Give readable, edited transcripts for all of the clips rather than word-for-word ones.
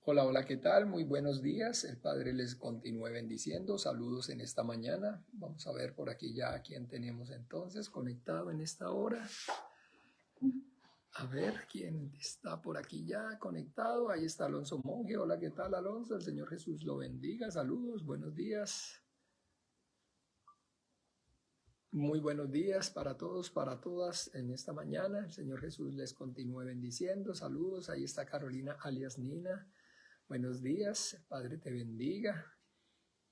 Hola, hola, ¿qué tal? Muy buenos días. El Padre les continúe bendiciendo. Saludos en esta mañana. Vamos a ver por aquí ya a quién tenemos entonces conectado en esta hora. A ver quién está por aquí ya conectado. Ahí está Alonso Monge. Hola, ¿qué tal, Alonso? El Señor Jesús lo bendiga. Saludos, buenos días. Muy buenos días para todos, para todas en esta mañana. El Señor Jesús les continúe bendiciendo. Saludos. Ahí está Carolina alias Nina. Buenos días, el Padre te bendiga.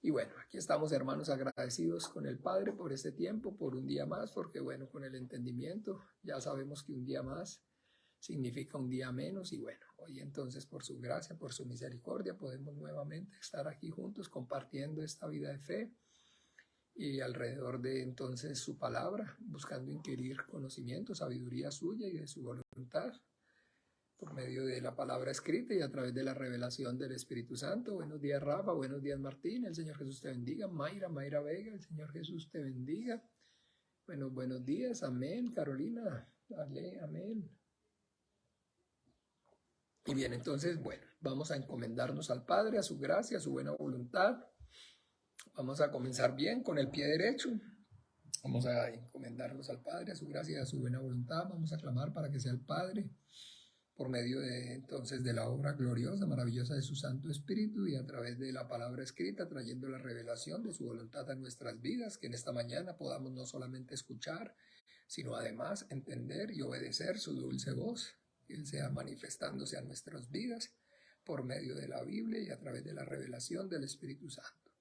Y bueno, aquí estamos, hermanos, agradecidos con el Padre por este tiempo, por un día más, porque bueno, con el entendimiento ya sabemos que un día más significa un día menos. Y bueno, hoy entonces por su gracia, por su misericordia, podemos nuevamente estar aquí juntos compartiendo esta vida de fe y alrededor de entonces su palabra, buscando inquirir conocimiento, sabiduría suya y de su voluntad, por medio de la palabra escrita y a través de la revelación del Espíritu Santo. Buenos días, Rafa. Buenos días, Martín. El Señor Jesús te bendiga. Mayra Vega. El Señor Jesús te bendiga. Bueno, buenos días. Amén. Carolina. Dale, amén. Y bien, entonces, bueno, vamos a encomendarnos al Padre, a su gracia, a su buena voluntad. Vamos a comenzar bien con el pie derecho. Vamos a encomendarnos al Padre, a su gracia, a su buena voluntad. Vamos a clamar para que sea el Padre, por medio de entonces de la obra gloriosa, maravillosa de su Santo Espíritu y a través de la palabra escrita, trayendo la revelación de su voluntad a nuestras vidas, que en esta mañana podamos no solamente escuchar, sino además entender y obedecer su dulce voz, que Él sea manifestándose a nuestras vidas por medio de la Biblia y a través de la revelación del Espíritu Santo.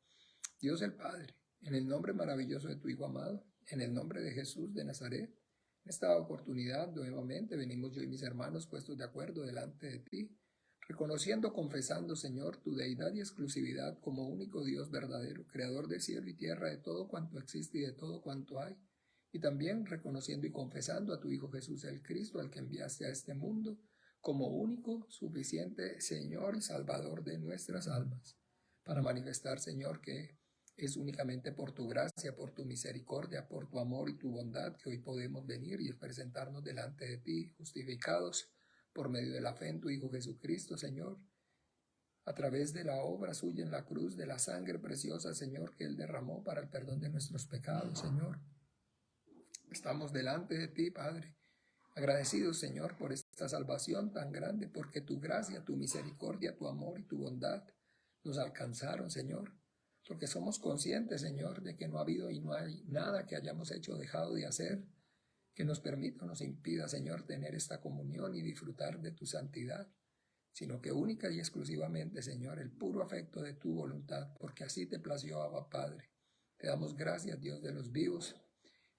Dios el Padre, en el nombre maravilloso de tu Hijo amado, en el nombre de Jesús de Nazaret, en esta oportunidad nuevamente venimos yo y mis hermanos puestos de acuerdo delante de ti, reconociendo, confesando, Señor, tu deidad y exclusividad como único Dios verdadero, creador de cielo y tierra, de todo cuanto existe y de todo cuanto hay, y también reconociendo y confesando a tu Hijo Jesús el Cristo, al que enviaste a este mundo, como único, suficiente Señor y Salvador de nuestras almas, para manifestar, Señor, que es únicamente por tu gracia, por tu misericordia, por tu amor y tu bondad que hoy podemos venir y presentarnos delante de ti, justificados por medio de la fe en tu Hijo Jesucristo, Señor, a través de la obra suya en la cruz, de la sangre preciosa, Señor, que Él derramó para el perdón de nuestros pecados, Señor. Estamos delante de ti, Padre, agradecidos, Señor, por esta salvación tan grande, porque tu gracia, tu misericordia, tu amor y tu bondad nos alcanzaron, Señor. Porque somos conscientes, Señor, de que no ha habido y no hay nada que hayamos hecho o dejado de hacer que nos permita o nos impida, Señor, tener esta comunión y disfrutar de tu santidad, sino que única y exclusivamente, Señor, el puro afecto de tu voluntad, porque así te plació, Abba Padre. Te damos gracias, Dios de los vivos,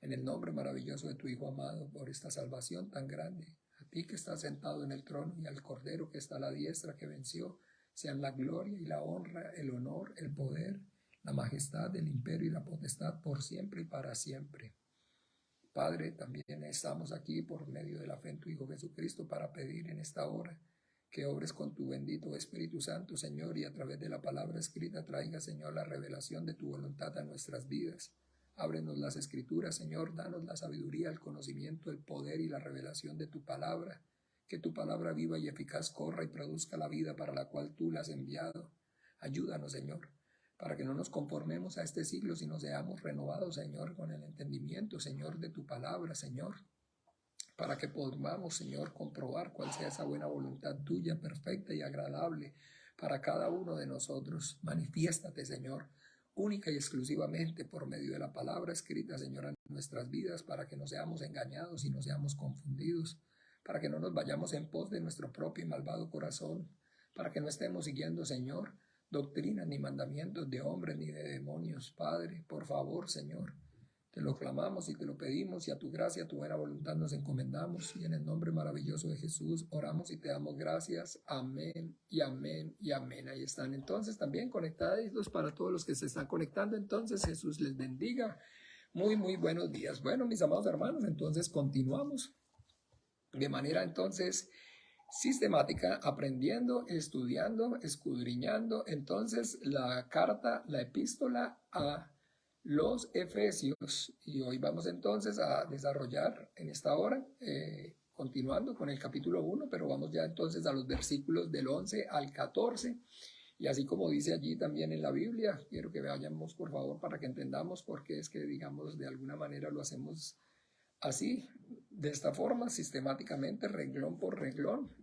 en el nombre maravilloso de tu Hijo amado, por esta salvación tan grande. A ti que estás sentado en el trono y al Cordero que está a la diestra que venció, sean la gloria y la honra, el honor, el poder, la majestad, el imperio y la potestad por siempre y para siempre. Padre, también estamos aquí por medio de la fe en tu Hijo Jesucristo para pedir en esta hora que obres con tu bendito Espíritu Santo, Señor, y a través de la palabra escrita traiga, Señor, la revelación de tu voluntad a nuestras vidas. Ábrenos las Escrituras, Señor, danos la sabiduría, el conocimiento, el poder y la revelación de tu palabra. Que tu palabra viva y eficaz corra y produzca la vida para la cual tú la has enviado. Ayúdanos, Señor, para que no nos conformemos a este siglo, sino seamos renovados, Señor, con el entendimiento, Señor, de tu palabra, Señor, para que podamos, Señor, comprobar cuál sea esa buena voluntad tuya, perfecta y agradable para cada uno de nosotros. Manifiéstate, Señor, única y exclusivamente por medio de la palabra escrita, Señor, en nuestras vidas, para que no seamos engañados y no seamos confundidos, para que no nos vayamos en pos de nuestro propio y malvado corazón, para que no estemos siguiendo, Señor, doctrinas ni mandamientos de hombres ni de demonios. Padre, por favor, Señor, te lo clamamos y te lo pedimos, y a tu gracia, a tu buena voluntad nos encomendamos, y en el nombre maravilloso de Jesús oramos y te damos gracias. Amén y amén y amén. Ahí están entonces también conectados para todos los que se están conectando. Entonces Jesús les bendiga. Muy buenos días. Bueno, mis amados hermanos, entonces continuamos de manera entonces sistemática, aprendiendo, estudiando, escudriñando entonces la carta, la epístola a los Efesios. Y hoy vamos entonces a desarrollar en esta hora continuando con el capítulo 1, pero vamos ya entonces a los versículos del 11 al 14. Y así como dice allí también en la Biblia, quiero que vayamos por favor para que entendamos por qué es que, digamos, de alguna manera lo hacemos así, de esta forma, sistemáticamente, renglón por renglón.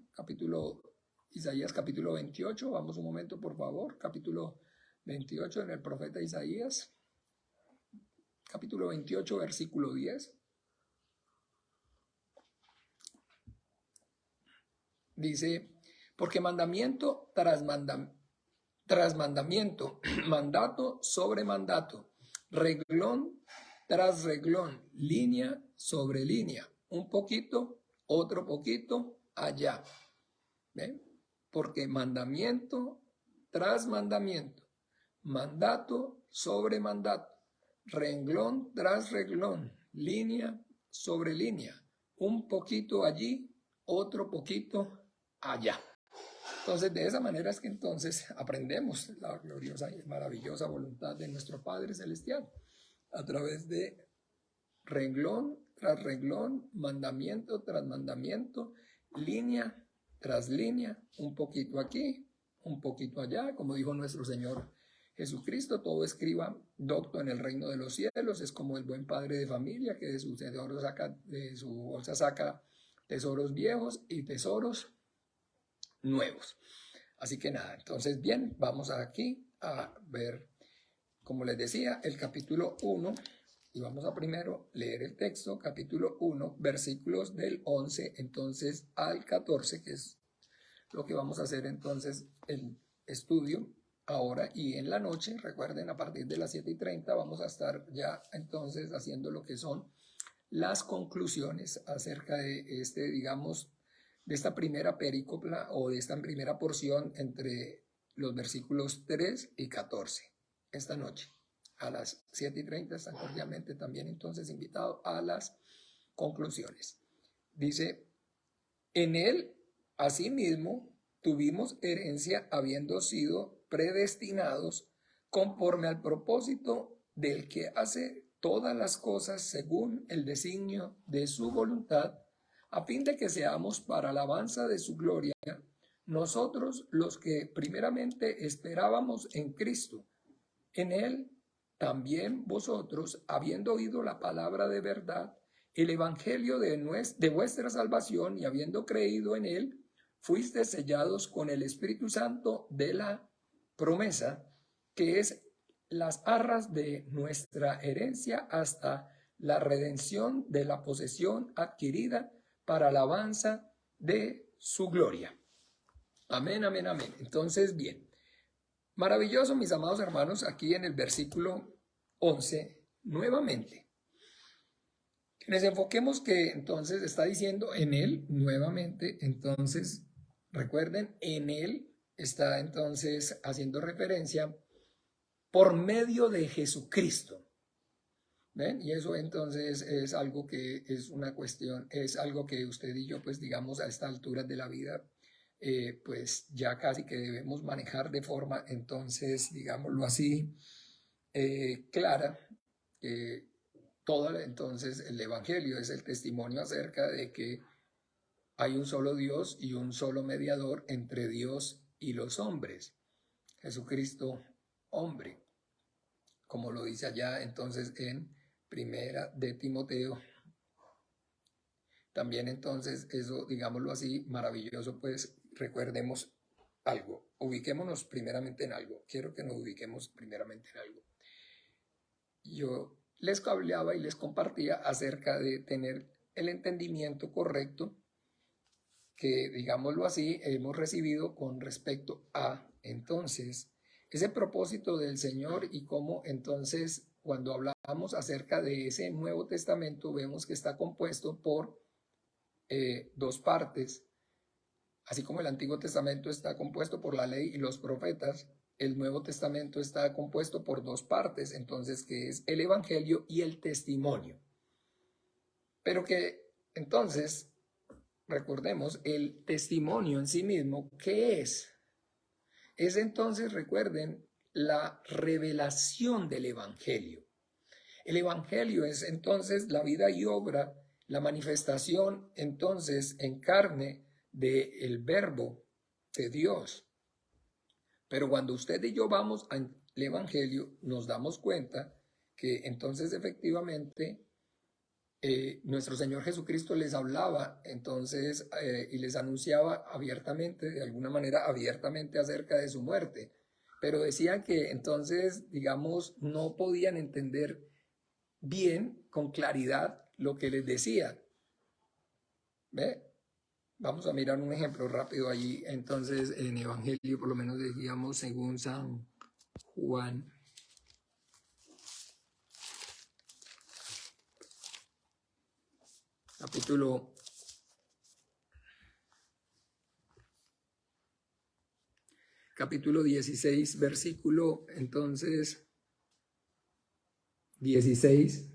Isaías capítulo 28, vamos un momento por favor, capítulo 28 en el profeta Isaías, capítulo 28, versículo 10. Dice, porque mandamiento tras mandamiento, mandato sobre mandato, reglón tras reglón, línea sobre línea, un poquito, otro poquito, allá. ¿Ven? Porque mandamiento tras mandamiento, mandato sobre mandato, renglón tras renglón, línea sobre línea, un poquito allí, otro poquito allá. Entonces, de esa manera es que entonces aprendemos la gloriosa y maravillosa voluntad de nuestro Padre Celestial a través de renglón tras renglón, mandamiento tras mandamiento, línea tras línea, un poquito aquí, un poquito allá, como dijo nuestro Señor Jesucristo, todo escriba docto en el reino de los cielos, es como el buen padre de familia que de su bolsa saca tesoros viejos y tesoros nuevos. Así que nada, entonces bien, vamos aquí a ver, como les decía, el capítulo 1, y vamos a primero leer el texto, capítulo 1, versículos del 11 entonces al 14, que es lo que vamos a hacer entonces el estudio ahora y en la noche. Recuerden, a partir de las 7:30 vamos a estar ya entonces haciendo lo que son las conclusiones acerca de digamos, de esta primera perícopla o de esta primera porción entre los versículos 3 y 14. Esta noche, a las 7:30, están cordialmente también entonces invitados a las conclusiones. Dice, en él, asimismo, tuvimos herencia habiendo sido predestinados conforme al propósito del que hace todas las cosas según el designio de su voluntad, a fin de que seamos para alabanza de su gloria, nosotros los que primeramente esperábamos en Cristo. En él también vosotros, habiendo oído la palabra de verdad, el evangelio de vuestra salvación, y habiendo creído en él, fuisteis sellados con el Espíritu Santo de la promesa, que es las arras de nuestra herencia hasta la redención de la posesión adquirida para alabanza de su gloria. Amén, amén, amén. Entonces, bien. Maravilloso, mis amados hermanos, aquí en el versículo 11, nuevamente. Que nos enfoquemos que entonces está diciendo en él, nuevamente, entonces, recuerden, en él está entonces haciendo referencia por medio de Jesucristo. ¿Ven? Y eso entonces es algo que es una cuestión, es algo que usted y yo, pues digamos, a esta altura de la vida, pues ya casi que debemos manejar de forma, entonces, digámoslo así, clara. Todo entonces el Evangelio es el testimonio acerca de que hay un solo Dios y un solo mediador entre Dios y los hombres, Jesucristo hombre, como lo dice allá entonces en Primera de Timoteo. También entonces eso, digámoslo así, maravilloso, pues recordemos algo, ubiquémonos primeramente en algo, quiero que nos ubiquemos primeramente en algo. Yo les hablaba y les compartía acerca de tener el entendimiento correcto que, digámoslo así, hemos recibido con respecto a entonces ese propósito del Señor y cómo entonces cuando hablamos acerca de ese Nuevo Testamento vemos que está compuesto por dos partes. Así como el Antiguo Testamento está compuesto por la ley y los profetas, el Nuevo Testamento está compuesto por dos partes, entonces, que es el Evangelio y el testimonio. Pero que, entonces, recordemos, el testimonio en sí mismo, ¿qué es? Es entonces, recuerden, la revelación del Evangelio. El Evangelio es entonces la vida y obra la manifestación entonces en carne del verbo de Dios. Pero cuando usted y yo vamos al Evangelio, nos damos cuenta que entonces efectivamente nuestro Señor Jesucristo les hablaba entonces y les anunciaba abiertamente, de alguna manera abiertamente acerca de su muerte. Pero decían que entonces, digamos, no podían entender bien, con claridad, lo que les decía. ¿Ve? Vamos a mirar un ejemplo rápido allí, entonces, en Evangelio, por lo menos decíamos, según San Juan. Capítulo 16, versículo, entonces, 16.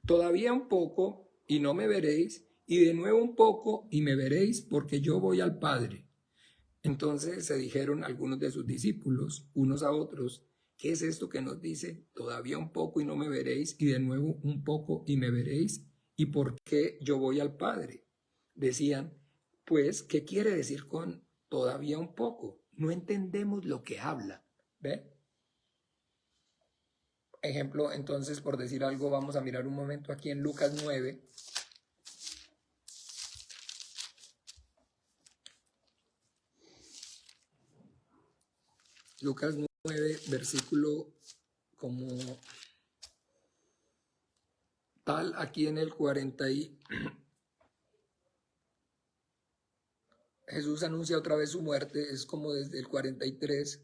Todavía un poco y no me veréis, y de nuevo un poco y me veréis, porque yo voy al Padre. Entonces se dijeron algunos de sus discípulos, unos a otros, ¿qué es esto que nos dice? Todavía un poco y no me veréis, y de nuevo un poco y me veréis, ¿y por qué yo voy al Padre? Decían, pues, ¿qué quiere decir con todavía un poco? No entendemos lo que habla. ¿Ve? Ejemplo, entonces, por decir algo, vamos a mirar un momento aquí en Lucas 9. Lucas 9, versículo como tal, aquí en el 40. Jesús anuncia otra vez su muerte, es como desde el 43.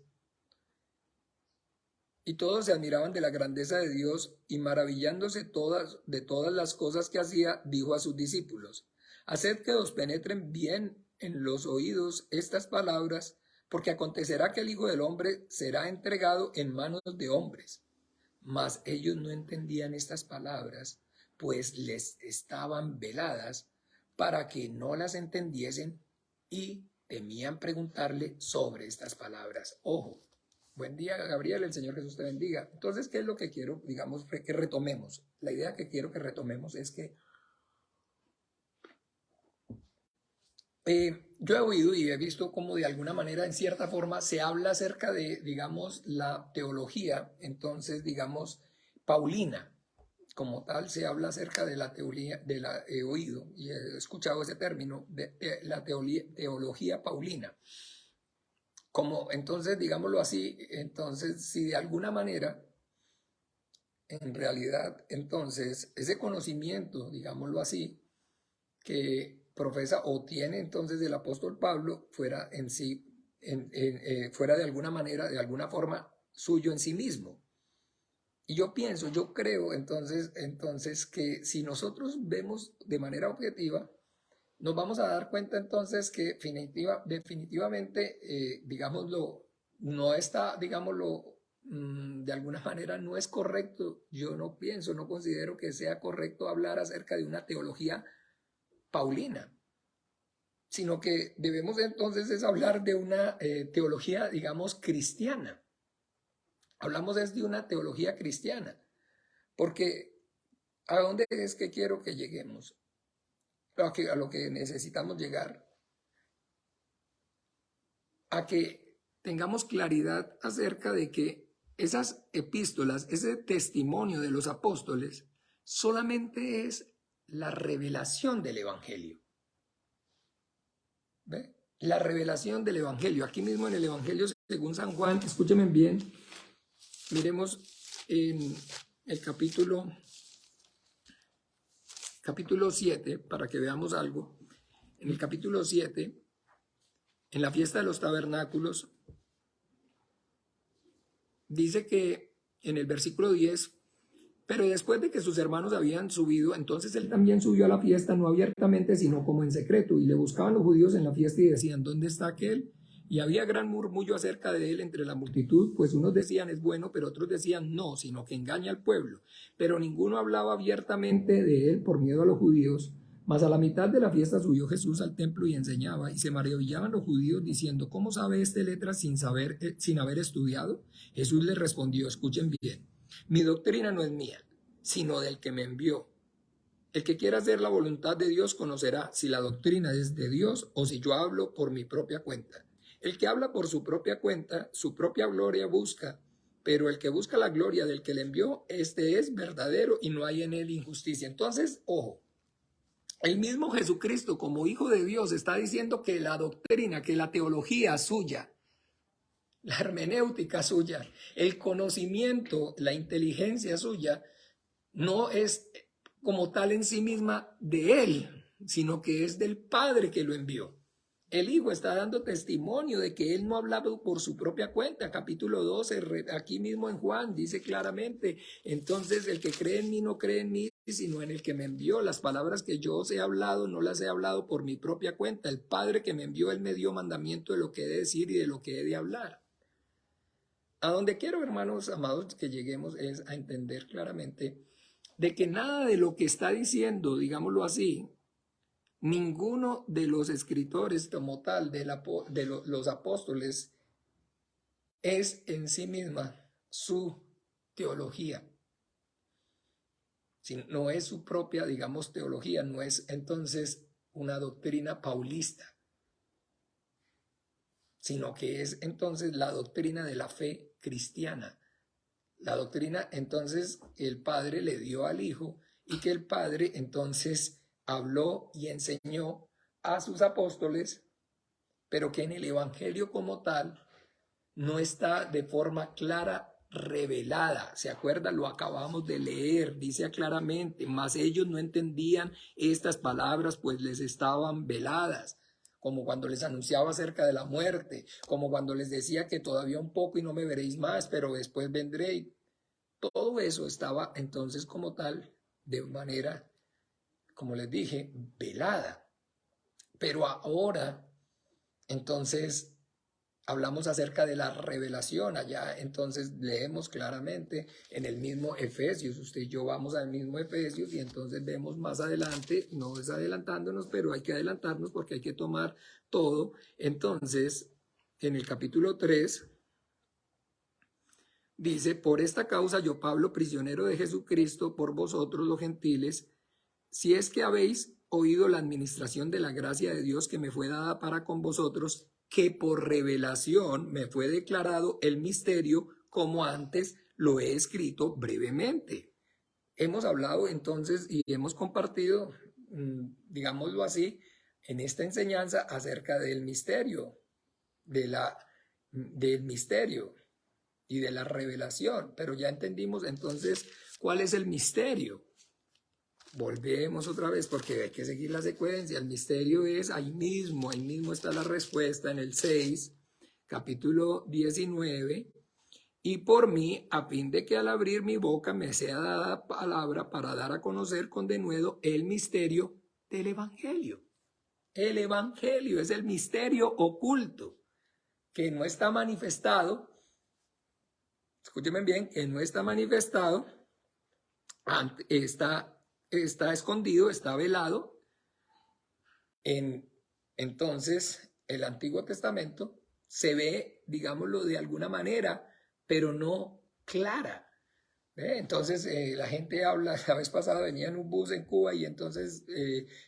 Y todos se admiraban de la grandeza de Dios, y maravillándose de todas las cosas que hacía, dijo a sus discípulos, haced que os penetren bien en los oídos estas palabras, porque acontecerá que el Hijo del Hombre será entregado en manos de hombres. Mas ellos no entendían estas palabras, pues les estaban veladas para que no las entendiesen, y temían preguntarle sobre estas palabras. Ojo. Buen día, Gabriel, el Señor Jesús te bendiga. Entonces, ¿qué es lo que quiero, digamos, que retomemos? La idea que quiero que retomemos es que yo he oído y he visto cómo de alguna manera, en cierta forma, se habla acerca de, digamos, la teología, entonces, digamos, paulina. Como tal, se habla acerca de la teología, he oído y he escuchado ese término, de la teología paulina. Como entonces, digámoslo así, entonces si de alguna manera, en realidad, entonces ese conocimiento, digámoslo así, que profesa o tiene entonces el apóstol Pablo fuera en sí, fuera de alguna manera, de alguna forma suyo en sí mismo. Y yo pienso, yo creo entonces que si nosotros vemos de manera objetiva, nos vamos a dar cuenta entonces que definitivamente, digámoslo, no está, digámoslo, de alguna manera no es correcto. Yo no pienso, no considero que sea correcto hablar acerca de una teología paulina, sino que debemos entonces es hablar de una teología, digamos, cristiana. Hablamos es de una teología cristiana, porque ¿a dónde es que quiero que lleguemos? A lo que necesitamos llegar, a que tengamos claridad acerca de que esas epístolas, ese testimonio de los apóstoles, solamente es la revelación del Evangelio. ¿Ve? La revelación del Evangelio. Aquí mismo en el Evangelio según San Juan, escúchenme bien, miremos en el capítulo 7, para que veamos algo. En el capítulo 7, en la fiesta de los tabernáculos, dice que en el versículo 10, pero después de que sus hermanos habían subido, entonces él también subió a la fiesta, no abiertamente, sino como en secreto, y le buscaban los judíos en la fiesta y decían, ¿dónde está aquel? Y había gran murmullo acerca de él entre la multitud, pues unos decían es bueno, pero otros decían no, sino que engaña al pueblo. Pero ninguno hablaba abiertamente de él por miedo a los judíos, Mas a la mitad de la fiesta subió Jesús al templo y enseñaba, y se maravillaban los judíos diciendo, ¿cómo sabe este letras sin haber estudiado? Jesús les respondió, escuchen bien, mi doctrina no es mía, sino del que me envió. El que quiera hacer la voluntad de Dios conocerá si la doctrina es de Dios o si yo hablo por mi propia cuenta. El que habla por su propia cuenta, su propia gloria busca, pero el que busca la gloria del que le envió, este es verdadero y no hay en él injusticia. Entonces, ojo, el mismo Jesucristo como Hijo de Dios está diciendo que la doctrina, que la teología suya, la hermenéutica suya, el conocimiento, la inteligencia suya, no es como tal en sí misma de él, sino que es del Padre que lo envió. El Hijo está dando testimonio de que él no ha hablado por su propia cuenta. Capítulo 12, aquí mismo en Juan, dice claramente, entonces el que cree en mí no cree en mí, sino en el que me envió. Las palabras que yo os he hablado, no las he hablado por mi propia cuenta. El Padre que me envió, él me dio mandamiento de lo que he de decir y de lo que he de hablar. A donde quiero, hermanos amados, que lleguemos es a entender claramente de que nada de lo que está diciendo, digámoslo así, ninguno de los escritores como tal de los apóstoles es en sí misma su teología. Si no es su propia, digamos, teología, no es entonces una doctrina paulista, sino que es entonces la doctrina de la fe cristiana. La doctrina entonces el Padre le dio al Hijo y que el Padre entonces habló y enseñó a sus apóstoles, pero que en el Evangelio como tal no está de forma clara revelada. ¿Se acuerda? Lo acabamos de leer, dice claramente, mas ellos no entendían estas palabras, pues les estaban veladas, como cuando les anunciaba acerca de la muerte, como cuando les decía que todavía un poco y no me veréis más, pero después vendré. Todo eso estaba entonces como tal, de manera, como les dije, velada. Pero ahora, entonces, hablamos acerca de la revelación. Allá entonces leemos claramente en el mismo Efesios. Usted y yo vamos al mismo Efesios y entonces vemos más adelante, no es adelantándonos, pero hay que adelantarnos porque hay que tomar todo. Entonces, en el capítulo 3 dice, por esta causa yo, Pablo, prisionero de Jesucristo, por vosotros los gentiles, si es que habéis oído la administración de la gracia de Dios que me fue dada para con vosotros, que por revelación me fue declarado el misterio, como antes lo he escrito brevemente. Hemos hablado entonces y hemos compartido, digámoslo así, en esta enseñanza acerca del misterio, del misterio y de la revelación, pero ya entendimos entonces cuál es el misterio. Volvemos otra vez porque hay que seguir la secuencia. El misterio es ahí mismo está la respuesta en el 6, capítulo 19. Y por mí, a fin de que al abrir mi boca me sea dada palabra para dar a conocer con denuedo el misterio del Evangelio. El Evangelio es el misterio oculto que no está manifestado. Escúchenme bien, que no está manifestado, está escondido, está velado entonces el Antiguo Testamento se ve, digámoslo de alguna manera, pero no clara. Entonces la gente habla, la vez pasada venía en un bus en Cuba y entonces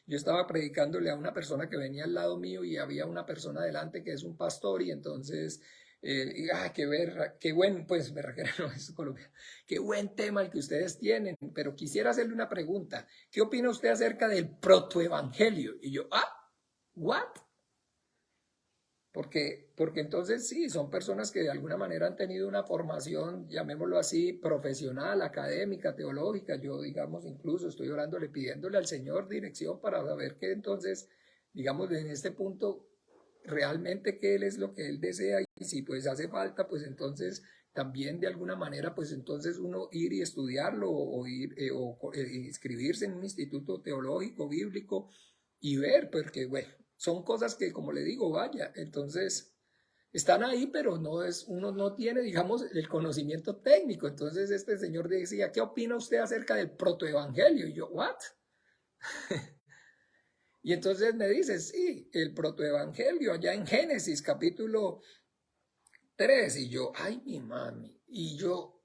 yo estaba predicándole a una persona que venía al lado mío y había una persona adelante que es un pastor y entonces qué buen, pues me refiero a eso, Colombia, qué buen tema el que ustedes tienen, pero quisiera hacerle una pregunta. ¿Qué opina usted acerca del protoevangelio? Y yo, ¿what? Porque entonces sí, son personas que de alguna manera han tenido una formación, llamémoslo así, profesional, académica, teológica. Yo, digamos, incluso estoy orándole, pidiéndole al Señor dirección para saber que entonces, digamos, en este punto, realmente qué Él es lo que Él desea y si pues hace falta, pues entonces también de alguna manera, pues entonces uno ir y estudiarlo o inscribirse en un instituto teológico, bíblico y ver, porque bueno, son cosas que, como le digo, vaya, entonces están ahí, pero uno no tiene, digamos, el conocimiento técnico. Entonces este señor decía, ¿qué opina usted acerca del protoevangelio? Y yo, ¿what? Y entonces me dice, sí, el protoevangelio allá en Génesis capítulo 3. Y yo, ay, mi mami. Y yo,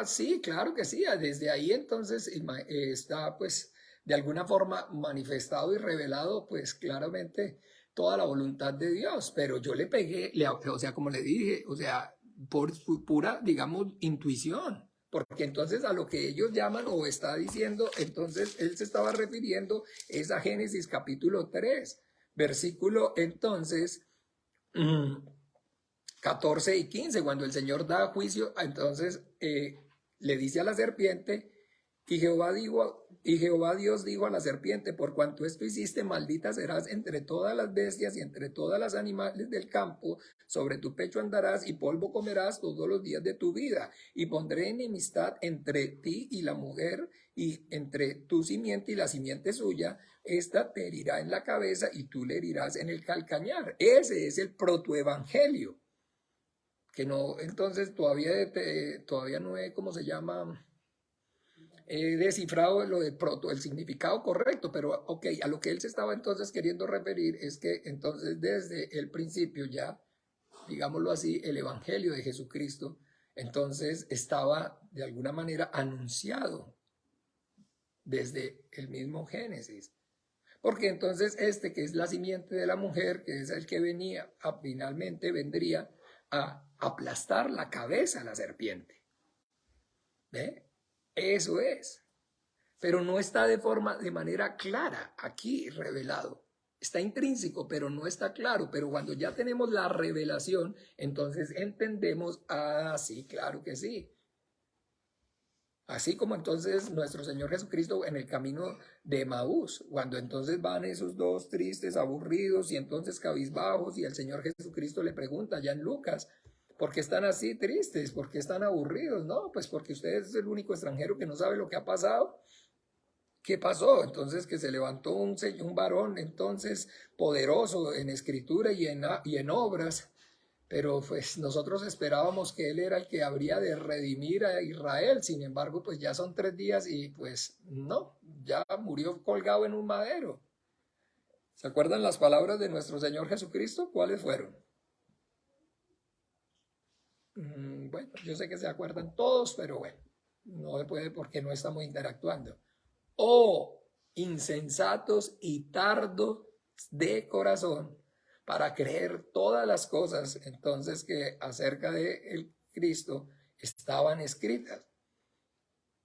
sí, claro que sí. Desde ahí entonces está pues de alguna forma manifestado y revelado pues claramente toda la voluntad de Dios. Pero yo le pegué, o sea, como le dije, o sea, por pura, digamos, intuición. Porque entonces a lo que ellos llaman o está diciendo, entonces él se estaba refiriendo es a Génesis capítulo 3, versículo entonces 14 y 15, cuando el Señor da juicio, entonces le dice a la serpiente, y Jehová Dios dijo a la serpiente, por cuanto esto hiciste, maldita serás entre todas las bestias y entre todas las animales del campo, sobre tu pecho andarás y polvo comerás todos los días de tu vida, y pondré enemistad entre ti y la mujer, y entre tu simiente y la simiente suya, esta te herirá en la cabeza y tú le herirás en el calcañar. Ese es el protoevangelio. Que no, entonces todavía no he, ¿cómo se llama? He descifrado lo de proto, el significado correcto, pero ok, a lo que él se estaba entonces queriendo referir es que entonces desde el principio ya, digámoslo así, el evangelio de Jesucristo, entonces estaba de alguna manera anunciado desde el mismo Génesis. Porque entonces que es la simiente de la mujer, que es el que finalmente vendría a aplastar la cabeza a la serpiente. ¿Ve? Eso es. Pero no está de manera clara aquí revelado. Está intrínseco, pero no está claro. Pero cuando ya tenemos la revelación, entonces entendemos, sí, claro que sí. Así como entonces nuestro Señor Jesucristo en el camino de Emaús, cuando entonces van esos dos tristes, aburridos y entonces cabizbajos, y el Señor Jesucristo le pregunta ya en Lucas, ¿por qué están así tristes? ¿Por qué están aburridos? No, pues porque usted es el único extranjero que no sabe lo que ha pasado. ¿Qué pasó? Entonces que se levantó un varón entonces poderoso en escritura y en obras, pero pues nosotros esperábamos que él era el que habría de redimir a Israel. Sin embargo, pues ya son 3 días y pues no, ya murió colgado en un madero. ¿Se acuerdan las palabras de nuestro Señor Jesucristo? ¿Cuáles fueron? Bueno, yo sé que se acuerdan todos, pero bueno, no se puede porque no estamos interactuando. Oh, insensatos y tardos de corazón, para creer todas las cosas entonces que acerca de el Cristo estaban escritas.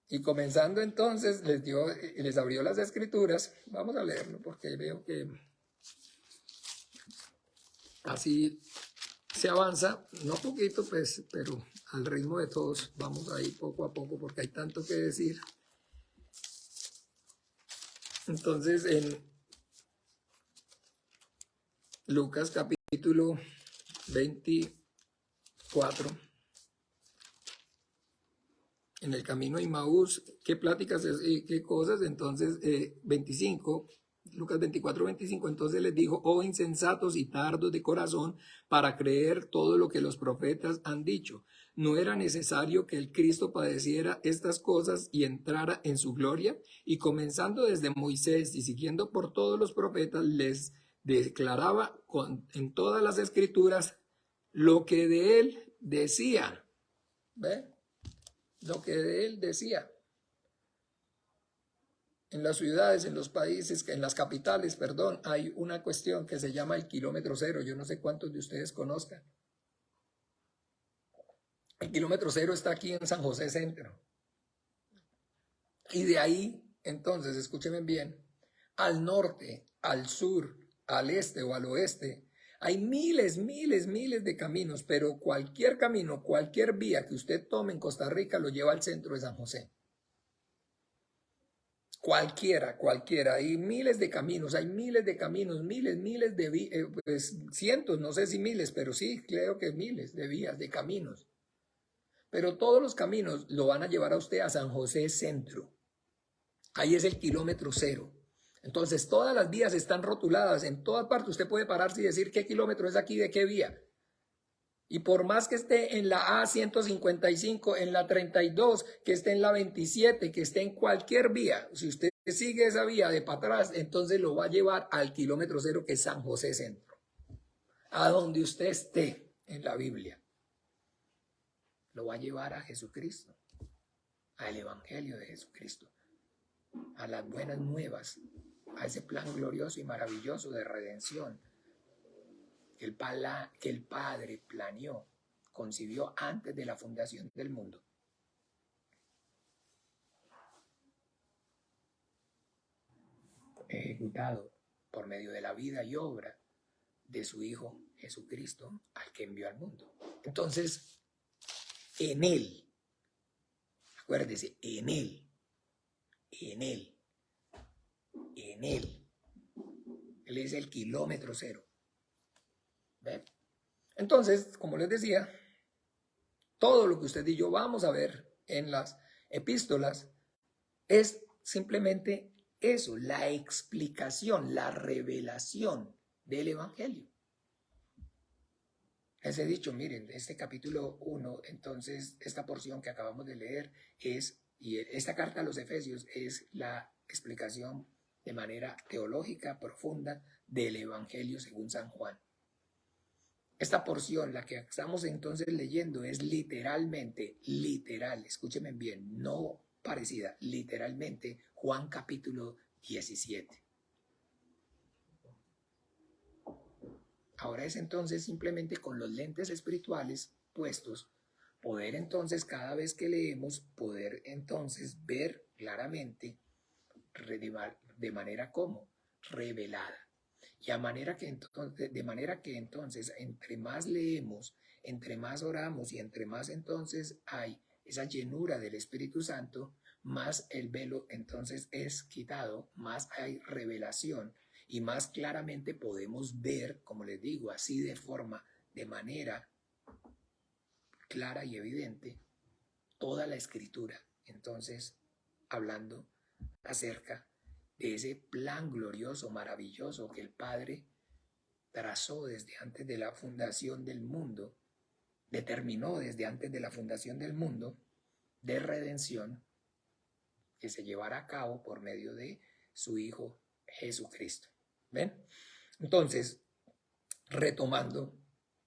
Y comenzando entonces les abrió las escrituras. Vamos a leerlo porque veo que así se avanza, no poquito pues, pero al ritmo de todos. Vamos ahí poco a poco porque hay tanto que decir. Entonces en Lucas capítulo 24, en el camino a Emmaús, qué pláticas y qué cosas. Entonces 25, Lucas 24, 25, entonces les dijo, oh insensatos y tardos de corazón para creer todo lo que los profetas han dicho. ¿No era necesario que el Cristo padeciera estas cosas y entrara en su gloria? Y comenzando desde Moisés y siguiendo por todos los profetas, les declaraba en todas las escrituras lo que de él decían. ¿Ve? Lo que de él decía. En las ciudades, en los países, en las capitales, perdón, hay una cuestión que se llama el kilómetro cero. Yo no sé cuántos de ustedes conozcan. El kilómetro cero está aquí en San José Centro. Y de ahí, entonces, escúchenme bien, al norte, al sur, al este o al oeste, hay miles, miles, miles de caminos, pero cualquier camino, cualquier vía que usted tome en Costa Rica lo lleva al centro de San José. Cualquiera, hay miles de caminos, miles de pues cientos, no sé si miles, pero sí, creo que miles de vías, de caminos. Pero todos los caminos lo van a llevar a usted a San José Centro. Ahí es el kilómetro cero. Entonces, todas las vías están rotuladas en toda parte. Usted puede pararse y decir qué kilómetro es aquí, de qué vía. Y por más que esté en la A155, en la 32, que esté en la 27, que esté en cualquier vía, si usted sigue esa vía de para atrás, entonces lo va a llevar al kilómetro cero, que es San José Centro. A donde usted esté en la Biblia, lo va a llevar a Jesucristo, al Evangelio de Jesucristo, a las buenas nuevas, a ese plan glorioso y maravilloso de redención que el Padre planeó, concibió antes de la fundación del mundo. Ejecutado por medio de la vida y obra de su Hijo Jesucristo, al que envió al mundo. Entonces, en Él, acuérdese, en Él, Él es el kilómetro cero. ¿Ven? Entonces, como les decía, todo lo que usted y yo vamos a ver en las epístolas es simplemente eso, la explicación, la revelación del Evangelio. Les he dicho, miren, este capítulo 1, entonces esta porción que acabamos de leer y esta carta a los Efesios es la explicación de manera teológica profunda del Evangelio según San Juan. Esta porción, la que estamos entonces leyendo, es literalmente, escúchenme bien, no parecida, literalmente Juan capítulo 17. Ahora es entonces simplemente con los lentes espirituales puestos, poder entonces cada vez que leemos, poder entonces ver claramente de manera como revelada. Y de manera que entonces entre más leemos, entre más oramos y entre más entonces hay esa llenura del Espíritu Santo, más el velo entonces es quitado, más hay revelación y más claramente podemos ver, como les digo, así de manera clara y evidente, toda la Escritura. Entonces, hablando acerca de ese plan glorioso, maravilloso que el Padre trazó desde antes de la fundación del mundo, determinó desde antes de la fundación del mundo, de redención, que se llevará a cabo por medio de su Hijo Jesucristo. ¿Ven? Entonces, retomando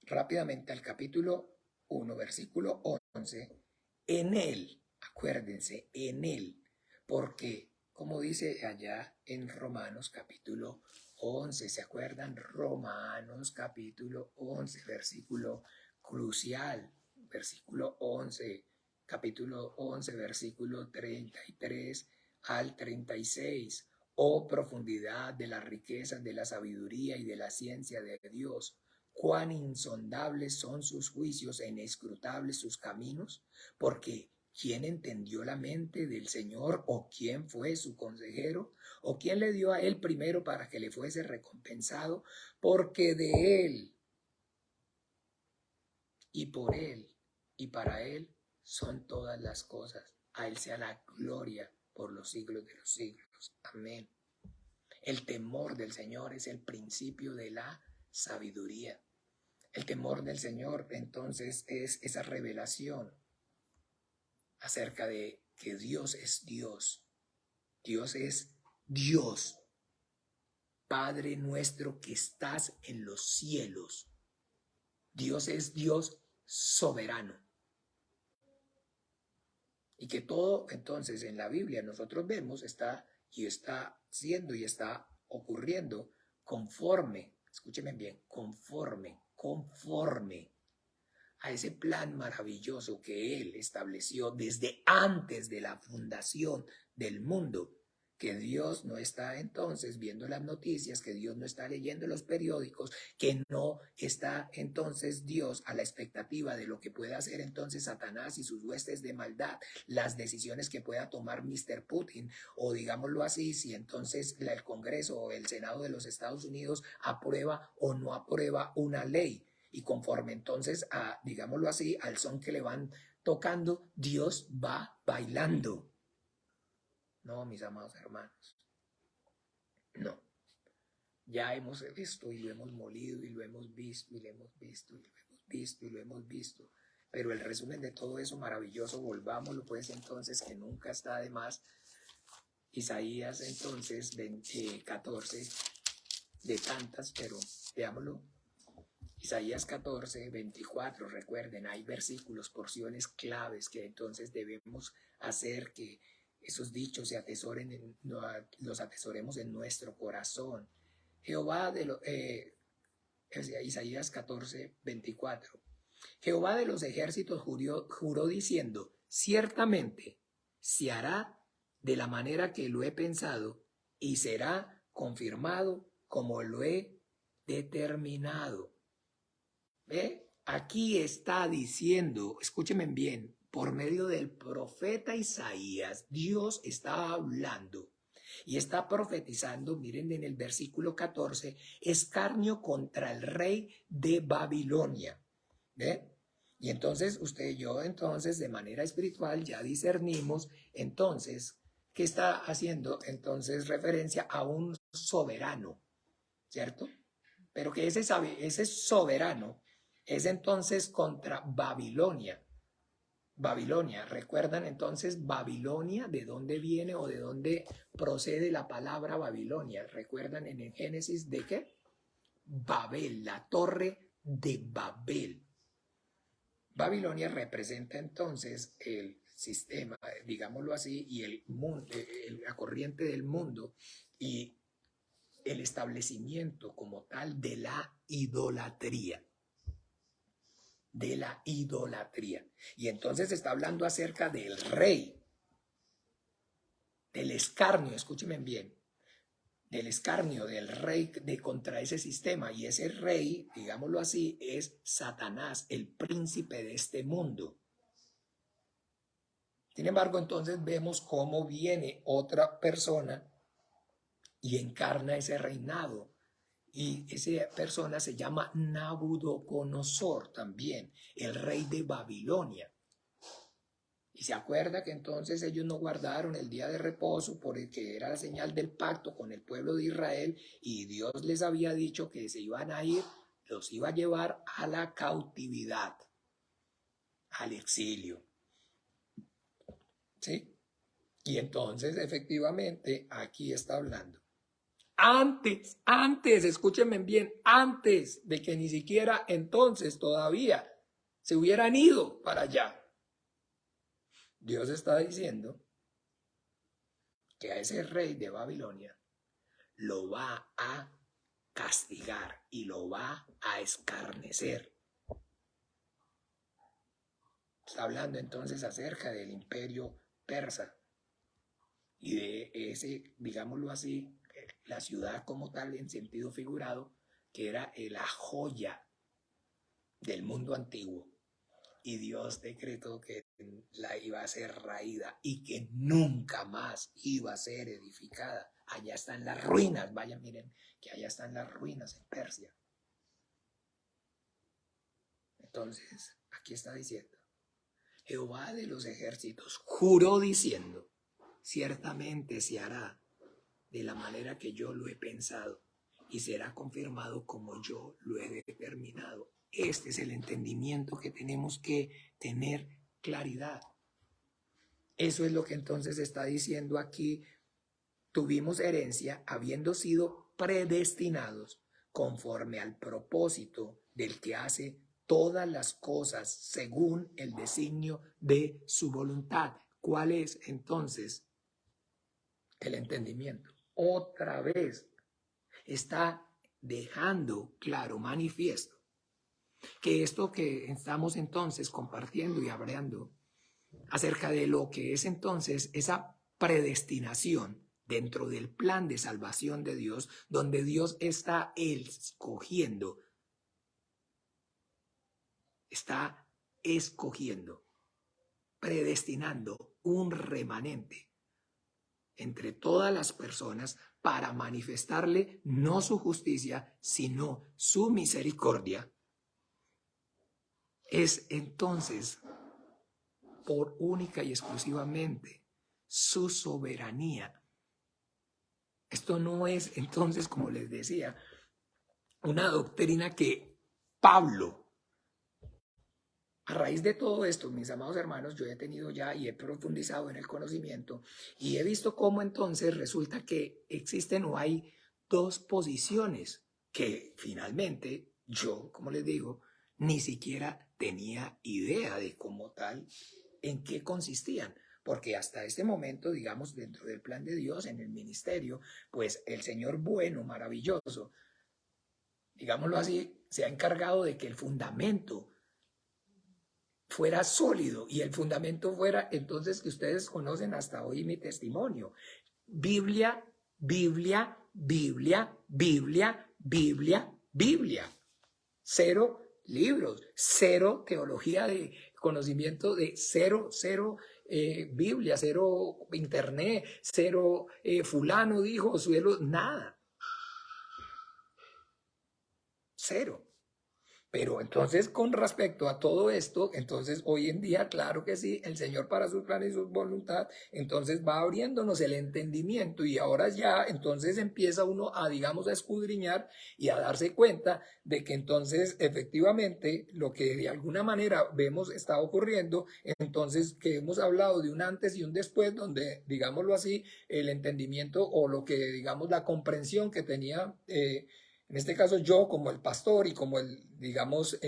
rápidamente al capítulo 1, versículo 11, en Él, acuérdense, en Él, porque, como dice allá en Romanos capítulo 11, ¿se acuerdan? Romanos capítulo 11, versículo crucial, versículo 11, capítulo 11, versículo 33 al 36. Oh profundidad de las riquezas de la sabiduría y de la ciencia de Dios, cuán insondables son sus juicios e inescrutables sus caminos, porque ¿quién entendió la mente del Señor? ¿O quién fue su consejero? ¿O quién le dio a él primero para que le fuese recompensado? Porque de él y por él y para él son todas las cosas. A él sea la gloria por los siglos de los siglos. Amén. El temor del Señor es el principio de la sabiduría. El temor del Señor, entonces, es esa revelación acerca de que Dios es Dios. Dios es Dios. Padre nuestro que estás en los cielos. Dios es Dios soberano. Y que todo, entonces, en la Biblia nosotros vemos está siendo y está ocurriendo conforme, escúchenme bien, conforme a ese plan maravilloso que Él estableció desde antes de la fundación del mundo, que Dios no está entonces viendo las noticias, que Dios no está leyendo los periódicos, que no está entonces Dios a la expectativa de lo que pueda hacer entonces Satanás y sus huestes de maldad, las decisiones que pueda tomar Mr. Putin, o digámoslo así, si entonces el Congreso o el Senado de los Estados Unidos aprueba o no aprueba una ley. Y conforme entonces digámoslo así, al son que le van tocando, Dios va bailando. No, mis amados hermanos, no. Ya hemos visto y lo hemos molido y lo hemos visto y lo hemos visto y lo hemos visto y lo hemos visto. Pero el resumen de todo eso maravilloso, volvámoslo pues entonces, que nunca está de más. Isaías entonces 14, de tantas, pero veámoslo. Isaías 14, 24, recuerden, hay versículos, porciones claves que entonces debemos hacer que esos dichos se atesoren los atesoremos en nuestro corazón. Jehová Isaías 14, 24. Jehová de los ejércitos juró diciendo, ciertamente se hará de la manera que lo he pensado y será confirmado como lo he determinado. ¿Ve? Aquí está diciendo, escúchenme bien, por medio del profeta Isaías, Dios está hablando y está profetizando, miren en el versículo 14, escarnio contra el rey de Babilonia. ¿Ve? Y entonces usted y yo, entonces, de manera espiritual ya discernimos, entonces, ¿qué está haciendo? Entonces, referencia a un soberano, ¿cierto? Pero que ese soberano es entonces contra Babilonia. Babilonia, ¿recuerdan entonces Babilonia? ¿De dónde viene o de dónde procede la palabra Babilonia? ¿Recuerdan en el Génesis de qué? Babel, la torre de Babel. Babilonia representa entonces el sistema, digámoslo así, y el mundo, la corriente del mundo y el establecimiento como tal de la idolatría. De la idolatría. Y entonces está hablando acerca del rey, del escarnio, escúchenme bien, del escarnio del rey contra ese sistema. Y ese rey, digámoslo así, es Satanás, el príncipe de este mundo. Sin embargo, entonces vemos cómo viene otra persona y encarna ese reinado. Y esa persona se llama Nabucodonosor también, el rey de Babilonia. Y se acuerda que entonces ellos no guardaron el día de reposo porque era la señal del pacto con el pueblo de Israel y Dios les había dicho que se iban a ir, los iba a llevar a la cautividad, al exilio. ¿Sí? Y entonces efectivamente aquí está hablando. Antes, escúchenme bien, antes de que ni siquiera entonces todavía se hubieran ido para allá. Dios está diciendo que a ese rey de Babilonia lo va a castigar y lo va a escarnecer. Está hablando entonces acerca del imperio persa y de ese, digámoslo así, la ciudad como tal en sentido figurado, que era la joya del mundo antiguo. Y Dios decretó que la iba a ser raída y que nunca más iba a ser edificada. Allá están las ruinas, vayan, miren, que allá están las ruinas en Persia. Entonces, aquí está diciendo, Jehová de los ejércitos juró diciendo, ciertamente se hará de la manera que yo lo he pensado y será confirmado como yo lo he determinado. Este es el entendimiento que tenemos que tener claridad. Eso es lo que entonces está diciendo aquí. Tuvimos herencia habiendo sido predestinados conforme al propósito del que hace todas las cosas según el designio de su voluntad. ¿Cuál es entonces el entendimiento? Otra vez está dejando claro, manifiesto, que esto que estamos entonces compartiendo y hablando acerca de lo que es entonces esa predestinación dentro del plan de salvación de Dios, donde Dios está escogiendo, predestinando un remanente entre todas las personas para manifestarle no su justicia, sino su misericordia. Es entonces por única y exclusivamente su soberanía. Esto no es entonces, como les decía, una doctrina que Pablo A raíz de todo esto, mis amados hermanos, yo he tenido ya y he profundizado en el conocimiento y he visto cómo entonces resulta que existen o hay dos posiciones que finalmente yo, como les digo, ni siquiera tenía idea de cómo tal, en qué consistían. Porque hasta este momento, digamos, dentro del plan de Dios, en el ministerio, pues el Señor bueno, maravilloso, digámoslo así, se ha encargado de que el fundamento fuera sólido y el fundamento fuera entonces que ustedes conocen hasta hoy mi testimonio. Biblia, Biblia, Biblia, Biblia, Biblia, Biblia. Cero libros, cero teología de conocimiento de cero, Biblia, cero internet, cero fulano dijo, suelo, nada. Cero. Pero entonces, con respecto a todo esto, entonces hoy en día, claro que sí, el Señor para sus planes y su voluntad, entonces va abriéndonos el entendimiento y ahora ya, entonces empieza uno a, digamos, a escudriñar y a darse cuenta de que entonces efectivamente lo que de alguna manera vemos está ocurriendo, entonces que hemos hablado de un antes y un después, donde, digámoslo así, el entendimiento o lo que, digamos, la comprensión que tenía en este caso yo como el pastor y como el, digamos,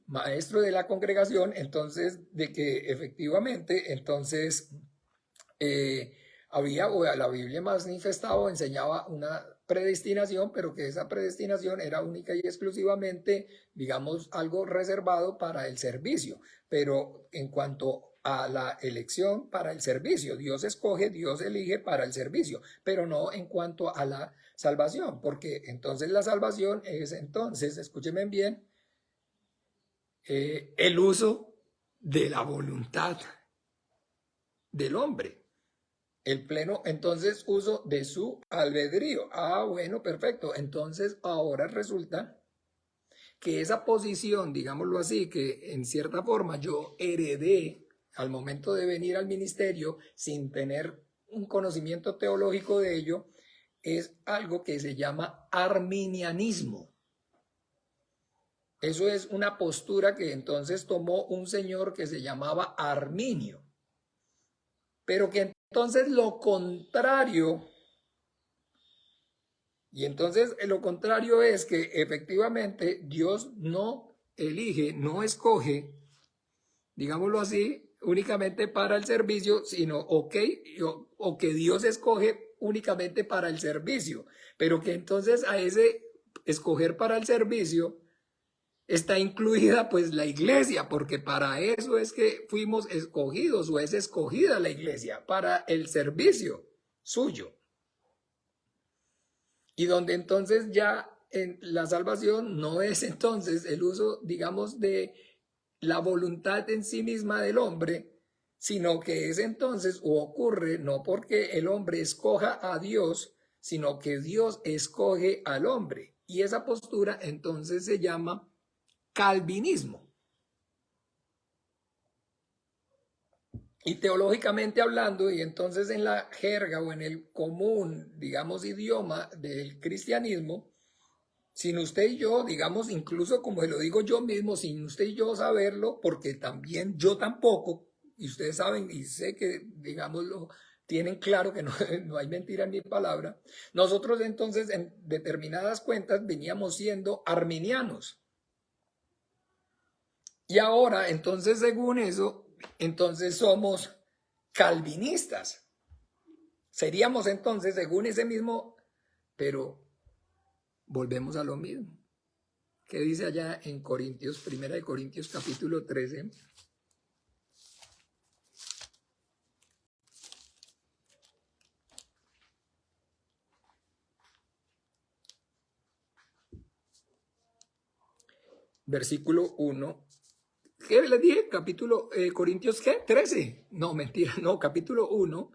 maestro de la congregación, entonces de que efectivamente, entonces había, o la Biblia manifestado, enseñaba una predestinación, pero que esa predestinación era única y exclusivamente, digamos, algo reservado para el servicio. Pero en cuanto a la elección para el servicio, Dios escoge, Dios elige para el servicio, pero no en cuanto a la salvación, porque entonces la salvación es entonces, escúchenme bien, el uso de la voluntad del hombre. El pleno, entonces, uso de su albedrío. Ah, bueno, perfecto. Entonces, ahora resulta que esa posición, digámoslo así, que en cierta forma yo heredé al momento de venir al ministerio sin tener un conocimiento teológico de ello, es algo que se llama arminianismo. Eso es una postura que entonces tomó un señor que se llamaba Arminio, pero que entonces lo contrario, y entonces lo contrario es que efectivamente Dios no elige, no escoge, digámoslo así, únicamente para el servicio, sino o que Dios escoge únicamente para el servicio, pero que entonces a ese escoger para el servicio está incluida pues la iglesia, porque para eso es que fuimos escogidos o es escogida la iglesia, para el servicio suyo. Y donde entonces ya en la salvación no es entonces el uso, digamos, de la voluntad en sí misma del hombre, sino que es entonces o ocurre no porque el hombre escoja a Dios, sino que Dios escoge al hombre. Y esa postura entonces se llama calvinismo. Y teológicamente hablando, y entonces en la jerga o en el común, digamos, idioma del cristianismo, sin usted y yo, digamos, incluso como lo digo yo mismo, sin usted y yo saberlo, porque también yo tampoco, y ustedes saben, y sé que, digámoslo, tienen claro que no, no hay mentira en mi palabra, nosotros entonces en determinadas cuentas veníamos siendo arminianos. Y ahora, entonces, según eso, entonces somos calvinistas. Seríamos entonces, según ese mismo, pero volvemos a lo mismo. ¿Qué dice allá en Corintios, Primera de Corintios capítulo 13? Versículo 1. ¿Qué les dije? Capítulo, Corintios, ¿qué? 13. No, mentira, no, capítulo 1.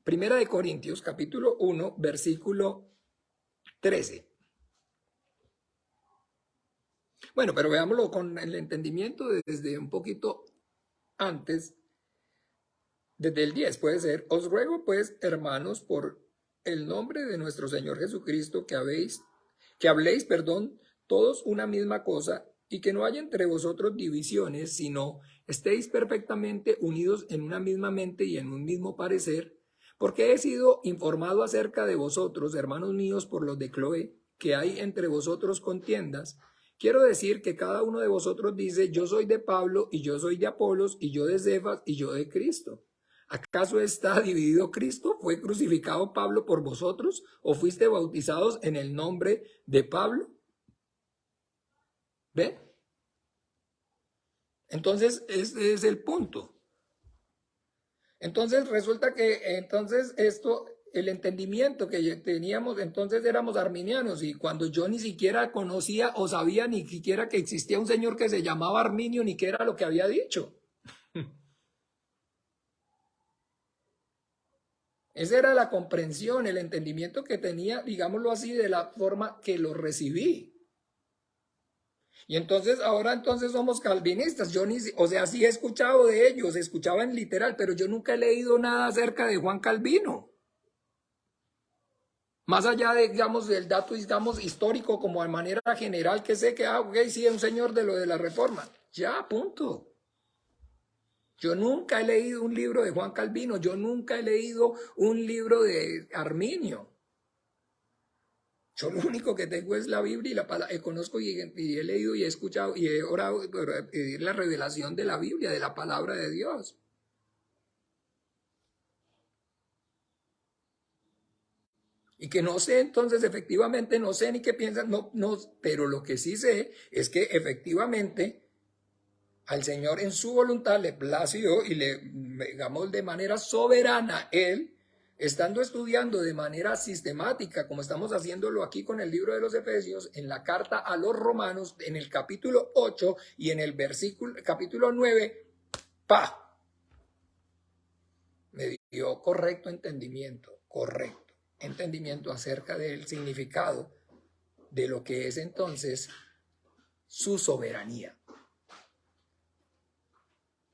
Primera de Corintios, capítulo 1, versículo 13. Bueno, pero veámoslo con el entendimiento desde un poquito antes, desde el 10 puede ser. Os ruego pues, hermanos, por el nombre de nuestro Señor Jesucristo, que habléis, todos una misma cosa y que no haya entre vosotros divisiones, sino estéis perfectamente unidos en una misma mente y en un mismo parecer, porque he sido informado acerca de vosotros, hermanos míos, por los de Cloé, que hay entre vosotros contiendas. Quiero decir que cada uno de vosotros dice, yo soy de Pablo, y yo soy de Apolos, y yo de Cefas, y yo de Cristo. ¿Acaso está dividido Cristo? ¿Fue crucificado Pablo por vosotros? ¿O fuiste bautizados en el nombre de Pablo? ¿Ve? Entonces, ese es el punto. Entonces, resulta que el entendimiento que teníamos, entonces éramos arminianos, y cuando yo ni siquiera conocía o sabía ni siquiera que existía un señor que se llamaba Arminio, ni qué era lo que había dicho. Esa era la comprensión, el entendimiento que tenía, digámoslo así, de la forma que lo recibí. Y entonces ahora entonces somos calvinistas. Yo ni, o sea, sí he escuchado de ellos, escuchaba en literal, pero yo nunca he leído nada acerca de Juan Calvino. Más allá de, digamos, del dato, digamos, histórico, como de manera general, que sé que, ok, sí, es un señor de lo de la Reforma. Ya, punto. Yo nunca he leído un libro de Juan Calvino, yo nunca he leído un libro de Arminio. Yo lo único que tengo es la Biblia y la palabra, conozco y he leído y he escuchado y he orado por pedir la revelación de la Biblia, de la palabra de Dios. Y que no sé, entonces efectivamente no sé ni qué piensan, pero lo que sí sé es que efectivamente al Señor en su voluntad le plació y le, digamos, de manera soberana, Él, estando estudiando de manera sistemática, como estamos haciéndolo aquí con el libro de los Efesios, en la carta a los Romanos, en el capítulo 8 y en el capítulo 9, ¡pa! Me dio correcto entendimiento acerca del significado de lo que es entonces su soberanía.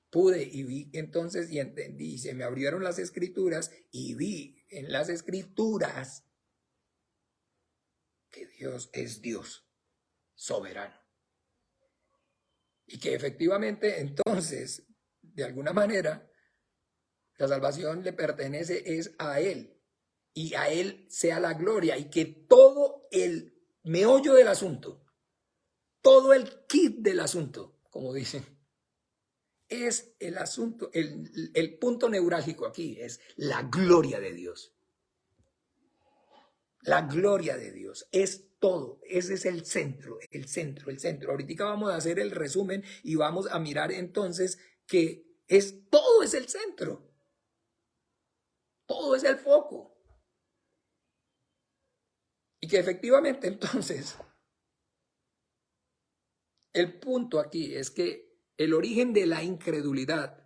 Pude y vi entonces y entendí, y se me abrieron las escrituras y vi en las escrituras que Dios es Dios soberano. Y que efectivamente entonces, de alguna manera, la salvación le pertenece es a Él. Y a Él sea la gloria. Y que todo el meollo del asunto, todo el kit del asunto, como dicen, es el asunto, el punto neurálgico aquí es la gloria de Dios. La gloria de Dios es todo, ese es el centro, el centro, el centro. Ahorita vamos a hacer el resumen y vamos a mirar entonces que todo es el centro, todo es el foco. Y que efectivamente entonces el punto aquí es que el origen de la incredulidad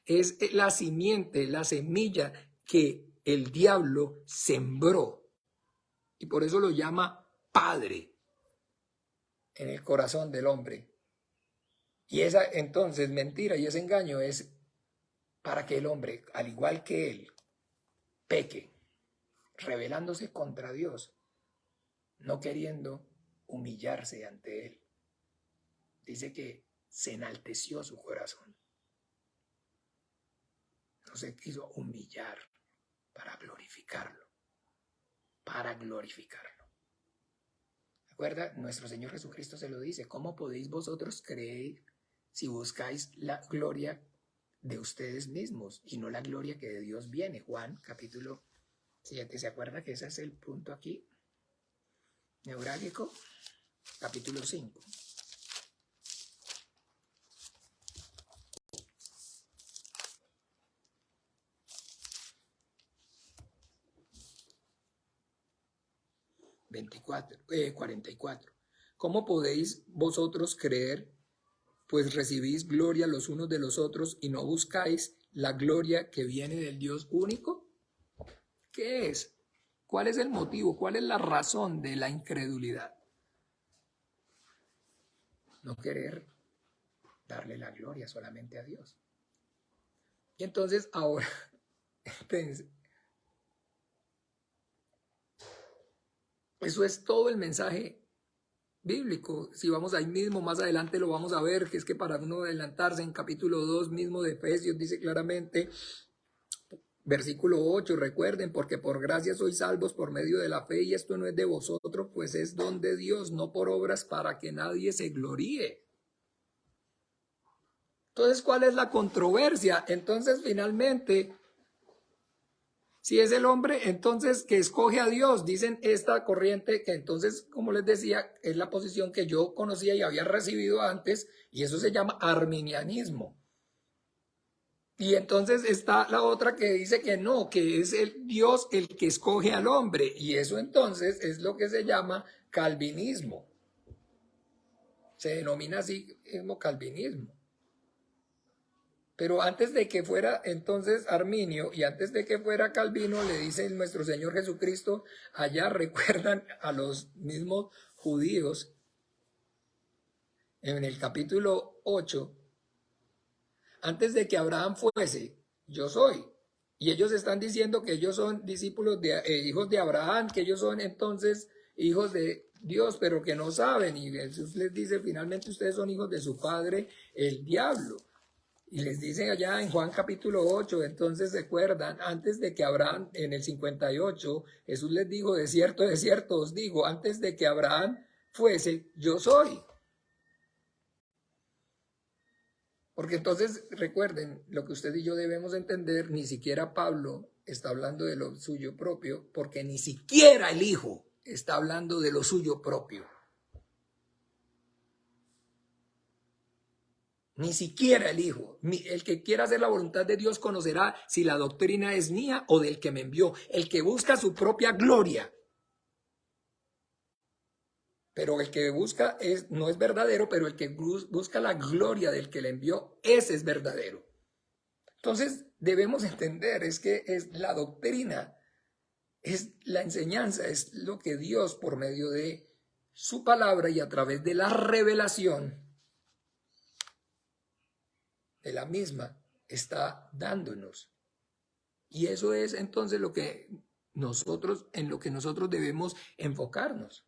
es la simiente, la semilla que el diablo sembró. Y por eso lo llama padre en el corazón del hombre. Y esa entonces mentira y ese engaño es para que el hombre, al igual que él, peque, rebelándose contra Dios, no queriendo humillarse ante él. Dice que se enalteció su corazón. No se quiso humillar para glorificarlo. Para glorificarlo. ¿Recuerda? Nuestro Señor Jesucristo se lo dice. ¿Cómo podéis vosotros creer si buscáis la gloria de ustedes mismos y no la gloria que de Dios viene? Juan capítulo 7. ¿Se acuerda que ese es el punto aquí? Neurálgico. Capítulo 5. (24) 44. ¿Cómo podéis vosotros creer, pues recibís gloria los unos de los otros y no buscáis la gloria que viene del Dios único? ¿Qué es? ¿Cuál es el motivo? ¿Cuál es la razón de la incredulidad? No querer darle la gloria solamente a Dios. Y entonces ahora, eso es todo el mensaje bíblico. Si vamos ahí mismo, más adelante lo vamos a ver, que es que para uno adelantarse en capítulo 2 mismo de Efesios dice claramente, versículo 8, recuerden, porque por gracia sois salvos por medio de la fe, y esto no es de vosotros, pues es don de Dios, no por obras para que nadie se gloríe. Entonces, ¿cuál es la controversia? Entonces, finalmente, si es el hombre, entonces, que escoge a Dios, dicen esta corriente, que entonces, como les decía, es la posición que yo conocía y había recibido antes, y eso se llama arminianismo. Y entonces está la otra que dice que no, que es el Dios el que escoge al hombre, y eso entonces es lo que se llama calvinismo. Se denomina así mismo calvinismo. Pero antes de que fuera entonces Arminio y antes de que fuera Calvino, le dice nuestro Señor Jesucristo, allá recuerdan a los mismos judíos, en el capítulo 8, antes de que Abraham fuese, yo soy. Y ellos están diciendo que ellos son discípulos de hijos de Abraham, que ellos son entonces hijos de Dios, pero que no saben. Y Jesús les dice, finalmente ustedes son hijos de su padre, el diablo. Y les dice allá en Juan capítulo 8, entonces recuerdan, antes de que Abraham, en el 58, Jesús les dijo, de cierto os digo, antes de que Abraham fuese, yo soy. Porque entonces recuerden, lo que usted y yo debemos entender, ni siquiera Pablo está hablando de lo suyo propio, porque ni siquiera el Hijo está hablando de lo suyo propio. Ni siquiera el Hijo. El que quiera hacer la voluntad de Dios conocerá si la doctrina es mía o del que me envió. El que busca su propia gloria. Pero el que busca no es verdadero, pero el que busca la gloria del que le envió, ese es verdadero. Entonces debemos entender, es que es la doctrina, es la enseñanza, es lo que Dios por medio de su palabra y a través de la revelación de la misma está dándonos. Y eso es entonces en lo que nosotros debemos enfocarnos.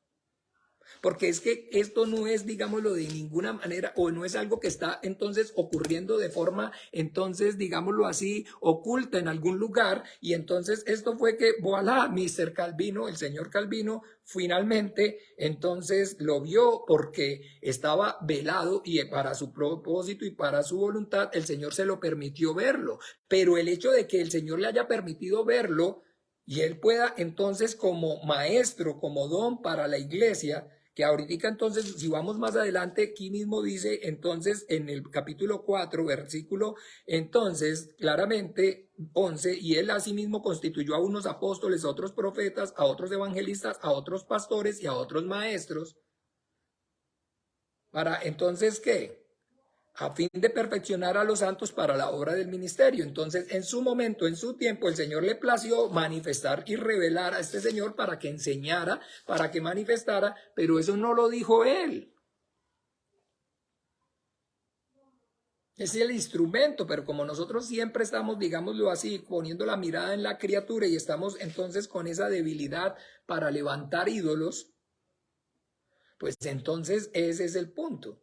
Porque es que esto no es, digámoslo, de ninguna manera, o no es algo que está entonces ocurriendo de forma, entonces, digámoslo así, oculta en algún lugar. Y entonces esto fue que, voilà, Mr. Calvino, el señor Calvino, finalmente entonces lo vio porque estaba velado y para su propósito y para su voluntad, el Señor se lo permitió verlo. Pero el hecho de que el Señor le haya permitido verlo y él pueda entonces como maestro, como don para la iglesia, que ahorita entonces, si vamos más adelante, aquí mismo dice entonces en el capítulo 4, versículo, entonces claramente 11, y él asimismo constituyó a unos apóstoles, a otros profetas, a otros evangelistas, a otros pastores y a otros maestros, para entonces, ¿qué? A fin de perfeccionar a los santos para la obra del ministerio. Entonces, en su momento, en su tiempo, el Señor le plació manifestar y revelar a este Señor para que enseñara, para que manifestara, pero eso no lo dijo él. Es el instrumento, pero como nosotros siempre estamos, digámoslo así, poniendo la mirada en la criatura y estamos entonces con esa debilidad para levantar ídolos, pues entonces ese es el punto.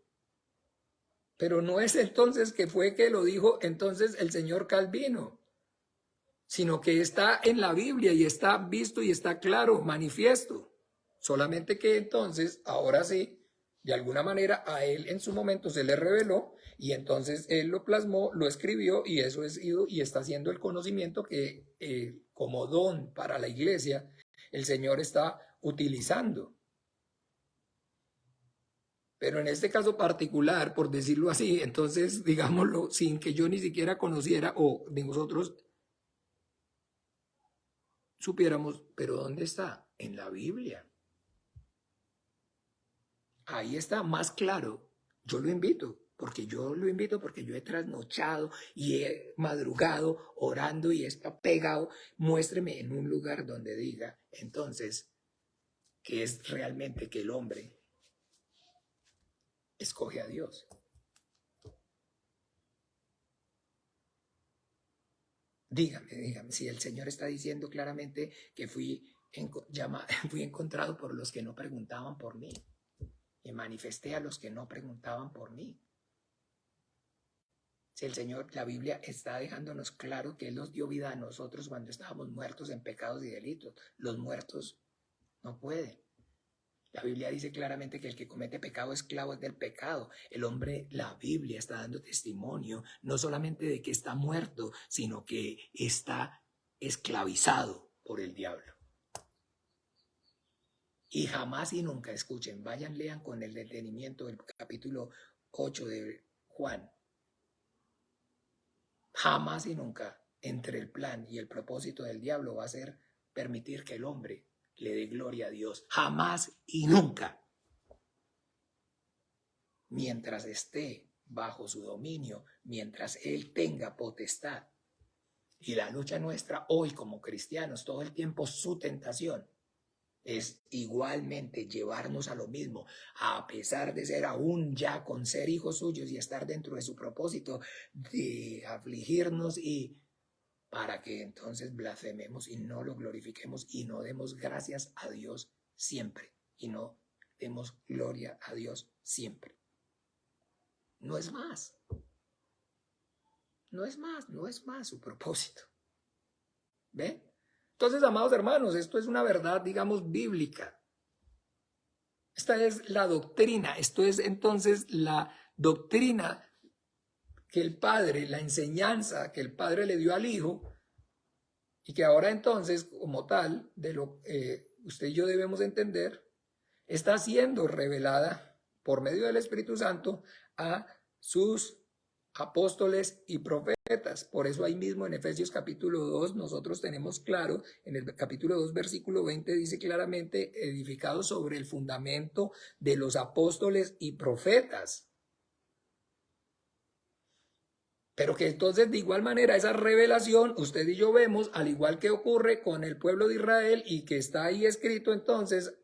Pero no es entonces que fue que lo dijo entonces el señor Calvino, sino que está en la Biblia y está visto y está claro, manifiesto. Solamente que entonces, ahora sí, de alguna manera a él en su momento se le reveló y entonces él lo plasmó, lo escribió y eso es ido y está haciendo el conocimiento que como don para la iglesia el Señor está utilizando. Pero en este caso particular, por decirlo así, entonces, digámoslo, sin que yo ni siquiera conociera o de nosotros supiéramos, pero ¿dónde está? En la Biblia. Ahí está más claro. Yo lo invito, porque yo he trasnochado y he madrugado orando y está pegado. Muéstreme en un lugar donde diga, entonces, que es realmente que el hombre escoge a Dios. Dígame, si el Señor está diciendo claramente que fui encontrado por los que no preguntaban por mí. Me manifesté a los que no preguntaban por mí. Si el Señor, la Biblia está dejándonos claro que Él nos dio vida a nosotros cuando estábamos muertos en pecados y delitos. Los muertos no pueden. La Biblia dice claramente que el que comete pecado esclavo es del pecado. El hombre, la Biblia está dando testimonio no solamente de que está muerto, sino que está esclavizado por el diablo. Y jamás y nunca, escuchen, vayan, lean con el detenimiento el capítulo 8 de Juan. Jamás y nunca entre el plan y el propósito del diablo va a ser permitir que el hombre le dé gloria a Dios. Jamás y nunca. Mientras esté bajo su dominio, mientras Él tenga potestad. Y la lucha nuestra hoy como cristianos, todo el tiempo su tentación es igualmente llevarnos a lo mismo, a pesar de ser aún ya con ser hijos suyos y estar dentro de su propósito de afligirnos y para que entonces blasfememos y no lo glorifiquemos y no demos gracias a Dios siempre y no demos gloria a Dios siempre. No es más. No es más, no es más su propósito. ¿Ven? Entonces, amados hermanos, esto es una verdad, digamos, bíblica. Esta es la doctrina, esto es entonces la doctrina que el Padre, la enseñanza que el Padre le dio al Hijo y que ahora entonces, como tal, de lo usted y yo debemos entender, está siendo revelada por medio del Espíritu Santo a sus apóstoles y profetas. Por eso ahí mismo en Efesios capítulo 2 nosotros tenemos claro, en el capítulo 2 versículo 20 dice claramente, edificado sobre el fundamento de los apóstoles y profetas. Pero que entonces de igual manera esa revelación usted y yo vemos, al igual que ocurre con el pueblo de Israel y que está ahí escrito entonces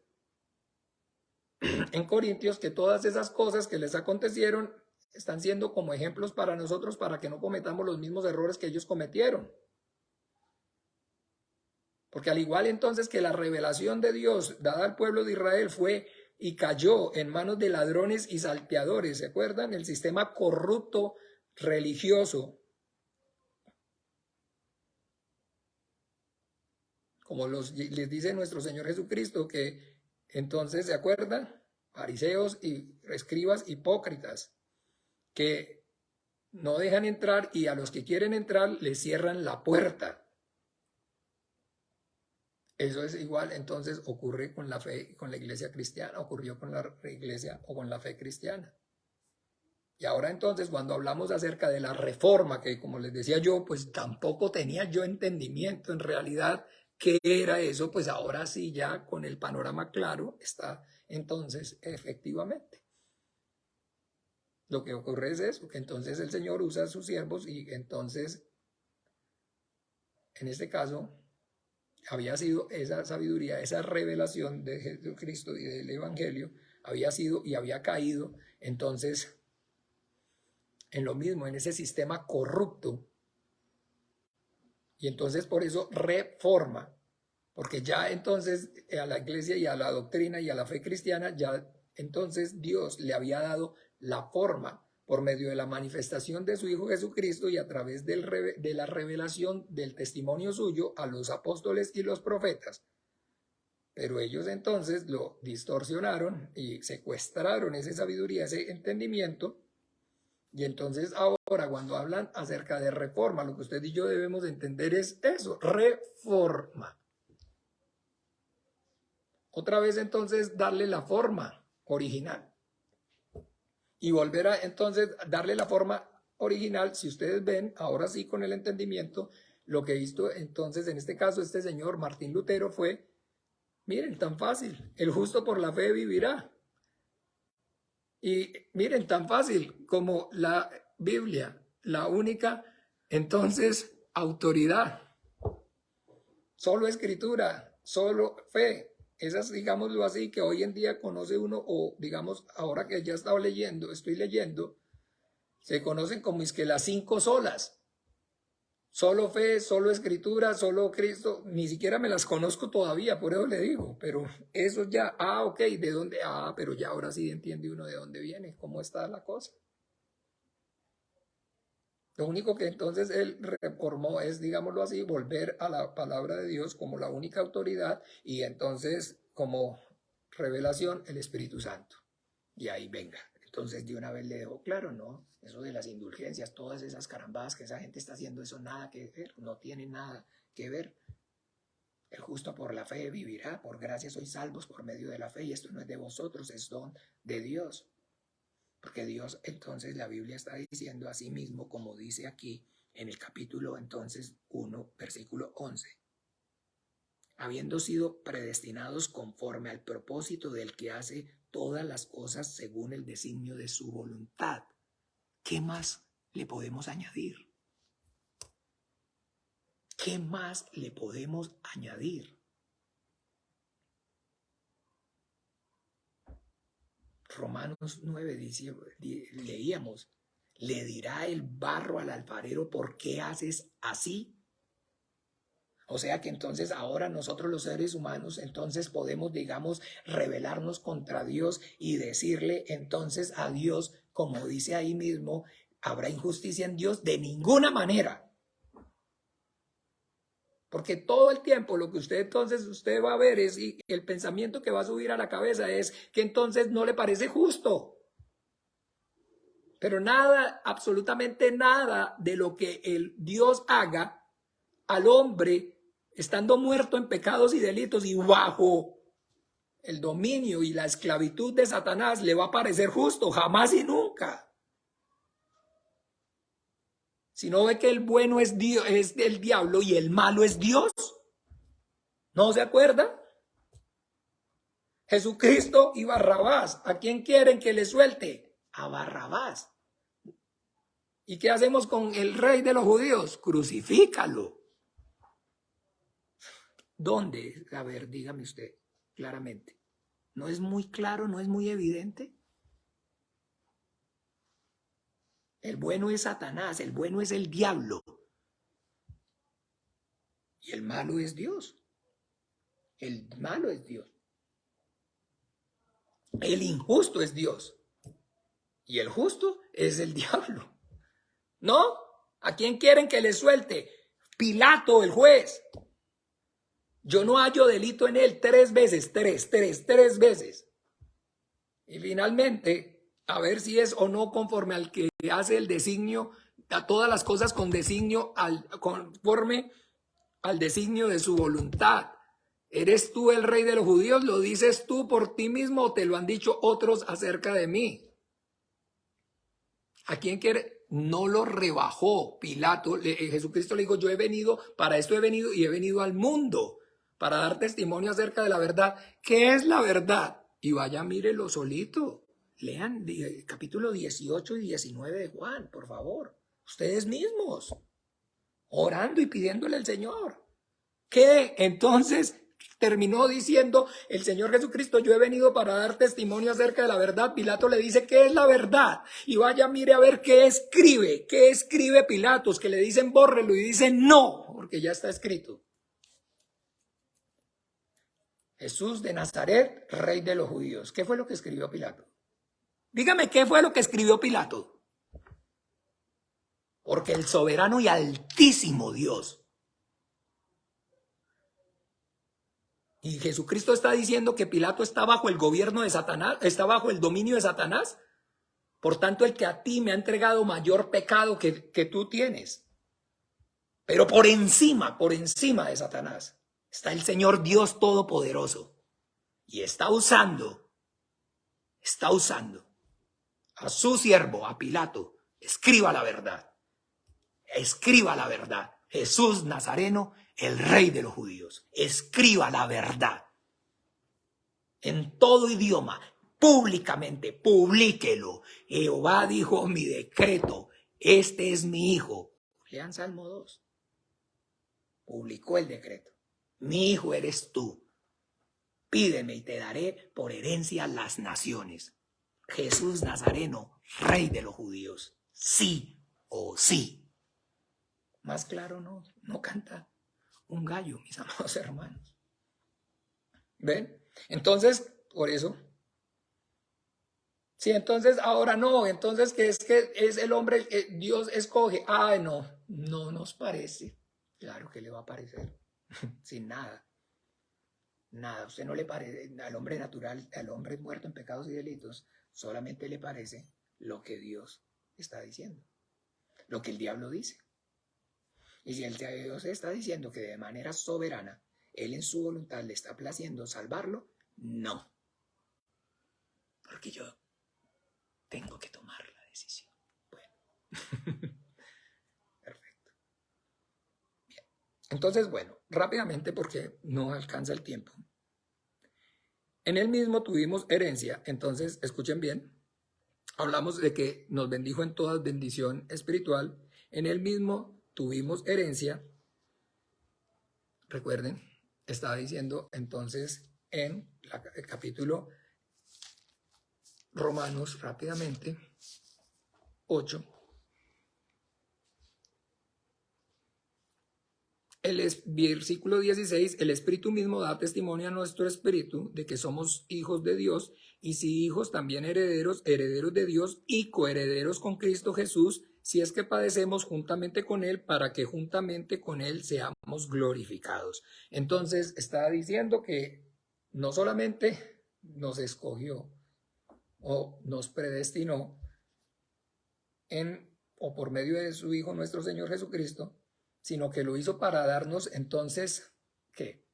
en Corintios, que todas esas cosas que les acontecieron están siendo como ejemplos para nosotros para que no cometamos los mismos errores que ellos cometieron. Porque al igual entonces que la revelación de Dios dada al pueblo de Israel fue y cayó en manos de ladrones y salteadores, ¿se acuerdan? El sistema corrupto religioso, como les dice nuestro Señor Jesucristo, que entonces, ¿se acuerdan? Fariseos y escribas hipócritas, que no dejan entrar y a los que quieren entrar les cierran la puerta. Eso es igual, entonces ocurre con la fe, con la iglesia cristiana, ocurrió con la iglesia o con la fe cristiana. Y ahora entonces cuando hablamos acerca de la reforma, que como les decía yo, pues tampoco tenía yo entendimiento en realidad qué era eso, pues ahora sí ya con el panorama claro está entonces efectivamente. Lo que ocurre es eso, que entonces el Señor usa a sus siervos y entonces, en este caso, había sido esa sabiduría, esa revelación de Jesucristo y del Evangelio, había sido y había caído, entonces, en lo mismo, en ese sistema corrupto. Y entonces por eso reforma, porque ya entonces a la iglesia y a la doctrina y a la fe cristiana, ya entonces Dios le había dado la forma por medio de la manifestación de su Hijo Jesucristo y a través de la revelación del testimonio suyo a los apóstoles y los profetas. Pero ellos entonces lo distorsionaron y secuestraron esa sabiduría, ese entendimiento. Y entonces ahora cuando hablan acerca de reforma, lo que usted y yo debemos entender es eso, reforma. Otra vez entonces darle la forma original. Y volver a entonces darle la forma original, si ustedes ven, ahora sí con el entendimiento, lo que hizo entonces en este caso este señor Martín Lutero fue, miren, tan fácil, el justo por la fe vivirá. Y miren, tan fácil como la Biblia, la única entonces autoridad, solo escritura, solo fe. Esas, digámoslo así, que hoy en día conoce uno, o digamos, ahora que ya estaba leyendo, estoy leyendo, se conocen como es que las 5 solas. Solo fe, solo escritura, solo Cristo, ni siquiera me las conozco todavía, por eso le digo, pero eso ya, ok, ¿de dónde? Pero ya ahora sí entiende uno de dónde viene, cómo está la cosa. Lo único que entonces él reformó es, digámoslo así, volver a la palabra de Dios como la única autoridad y entonces como revelación el Espíritu Santo. Y ahí venga. Entonces de una vez le dejó claro, no, eso de las indulgencias, todas esas carambadas que esa gente está haciendo, eso nada que ver, no tiene nada que ver. El justo por la fe vivirá, por gracia sois salvos por medio de la fe, y esto no es de vosotros, es don de Dios. Porque Dios, entonces la Biblia está diciendo a sí mismo, como dice aquí en el capítulo entonces 1, versículo 11. Habiendo sido predestinados conforme al propósito del que hace todas las cosas según el designio de su voluntad. ¿Qué más le podemos añadir? ¿Qué más le podemos añadir? Romanos 9 dice, leíamos, ¿le dirá el barro al alfarero por qué haces así? O sea que entonces ahora nosotros los seres humanos entonces podemos, digamos, rebelarnos contra Dios y decirle entonces a Dios, como dice ahí mismo, ¿habrá injusticia en Dios? De ninguna manera. Porque todo el tiempo lo que usted va a ver es, y el pensamiento que va a subir a la cabeza es que entonces no le parece justo. Pero nada, absolutamente nada de lo que el Dios haga al hombre, estando muerto en pecados y delitos y bajo el dominio y la esclavitud de Satanás, le va a parecer justo, jamás y nunca. Si no ve que el bueno es Dios, es el diablo y el malo es Dios. ¿No se acuerda? Jesucristo y Barrabás. ¿A quién quieren que le suelte? A Barrabás. ¿Y qué hacemos con el rey de los judíos? Crucifícalo. ¿Dónde? A ver, dígame usted claramente. ¿No es muy claro? ¿No es muy evidente? El bueno es Satanás, el bueno es el diablo. Y el malo es Dios. El malo es Dios. El injusto es Dios. Y el justo es el diablo. ¿No? ¿A quién quieren que le suelte? Pilato, el juez. Yo no hallo delito en él 3 veces, tres veces. Y finalmente, a ver si es o no conforme al que hace el designio, a todas las cosas con designio, conforme al designio de su voluntad. ¿Eres tú el rey de los judíos? ¿Lo dices tú por ti mismo o te lo han dicho otros acerca de mí? ¿A quién quiere? No lo rebajó Pilato. Jesucristo le dijo, yo he venido, para esto he venido y he venido al mundo, para dar testimonio acerca de la verdad. ¿Qué es la verdad? Y vaya, mírelo solito. Lean capítulo 18 y 19 de Juan, por favor. Ustedes mismos, orando y pidiéndole al Señor. ¿Qué? Entonces terminó diciendo el Señor Jesucristo, yo he venido para dar testimonio acerca de la verdad. Pilato le dice, ¿qué es la verdad? Y vaya, mire a ver qué escribe Pilatos, que le dicen bórrelo y dicen no, porque ya está escrito. Jesús de Nazaret, rey de los judíos. ¿Qué fue lo que escribió Pilato? Dígame, ¿qué fue lo que escribió Pilato? Porque el soberano y altísimo Dios. Y Jesucristo está diciendo que Pilato está bajo el gobierno de Satanás, está bajo el dominio de Satanás. Por tanto, el que a ti me ha entregado mayor pecado que tú tienes. Pero por encima de Satanás, está el Señor Dios Todopoderoso. Y está usando a su siervo, a Pilato. Escriba la verdad. Escriba la verdad. Jesús Nazareno, el rey de los judíos. Escriba la verdad. En todo idioma, públicamente, publíquelo. Jehová dijo mi decreto, este es mi hijo. Lean Salmo 2. Publicó el decreto. Mi hijo eres tú. Pídeme y te daré por herencia las naciones. Jesús Nazareno, rey de los judíos. Sí o sí. más claro no canta un gallo, mis amados hermanos. ¿Ven? Entonces, por eso. Sí, entonces ahora no, entonces que es el hombre, Dios escoge. Ay, no nos parece. Claro que le va a parecer, sin nada. Nada, a usted no le parece, al hombre natural, al hombre muerto en pecados y delitos, solamente le parece lo que Dios está diciendo, lo que el diablo dice. Y si el Dios está diciendo que de manera soberana, Él en su voluntad le está placiendo salvarlo, no. Porque yo tengo que tomar la decisión. Bueno, perfecto. Bien. Entonces, bueno, rápidamente porque no alcanza el tiempo. En él mismo tuvimos herencia, entonces, escuchen bien, hablamos de que nos bendijo en toda bendición espiritual, en él mismo tuvimos herencia, recuerden, estaba diciendo entonces en el capítulo Romanos, rápidamente, 8, versículo 16, el Espíritu mismo da testimonio a nuestro espíritu de que somos hijos de Dios, y si hijos también herederos, herederos de Dios y coherederos con Cristo Jesús, si es que padecemos juntamente con Él, para que juntamente con Él seamos glorificados. Entonces está diciendo que no solamente nos escogió o nos predestinó o por medio de su Hijo nuestro Señor Jesucristo, sino que lo hizo para darnos entonces, ¿qué?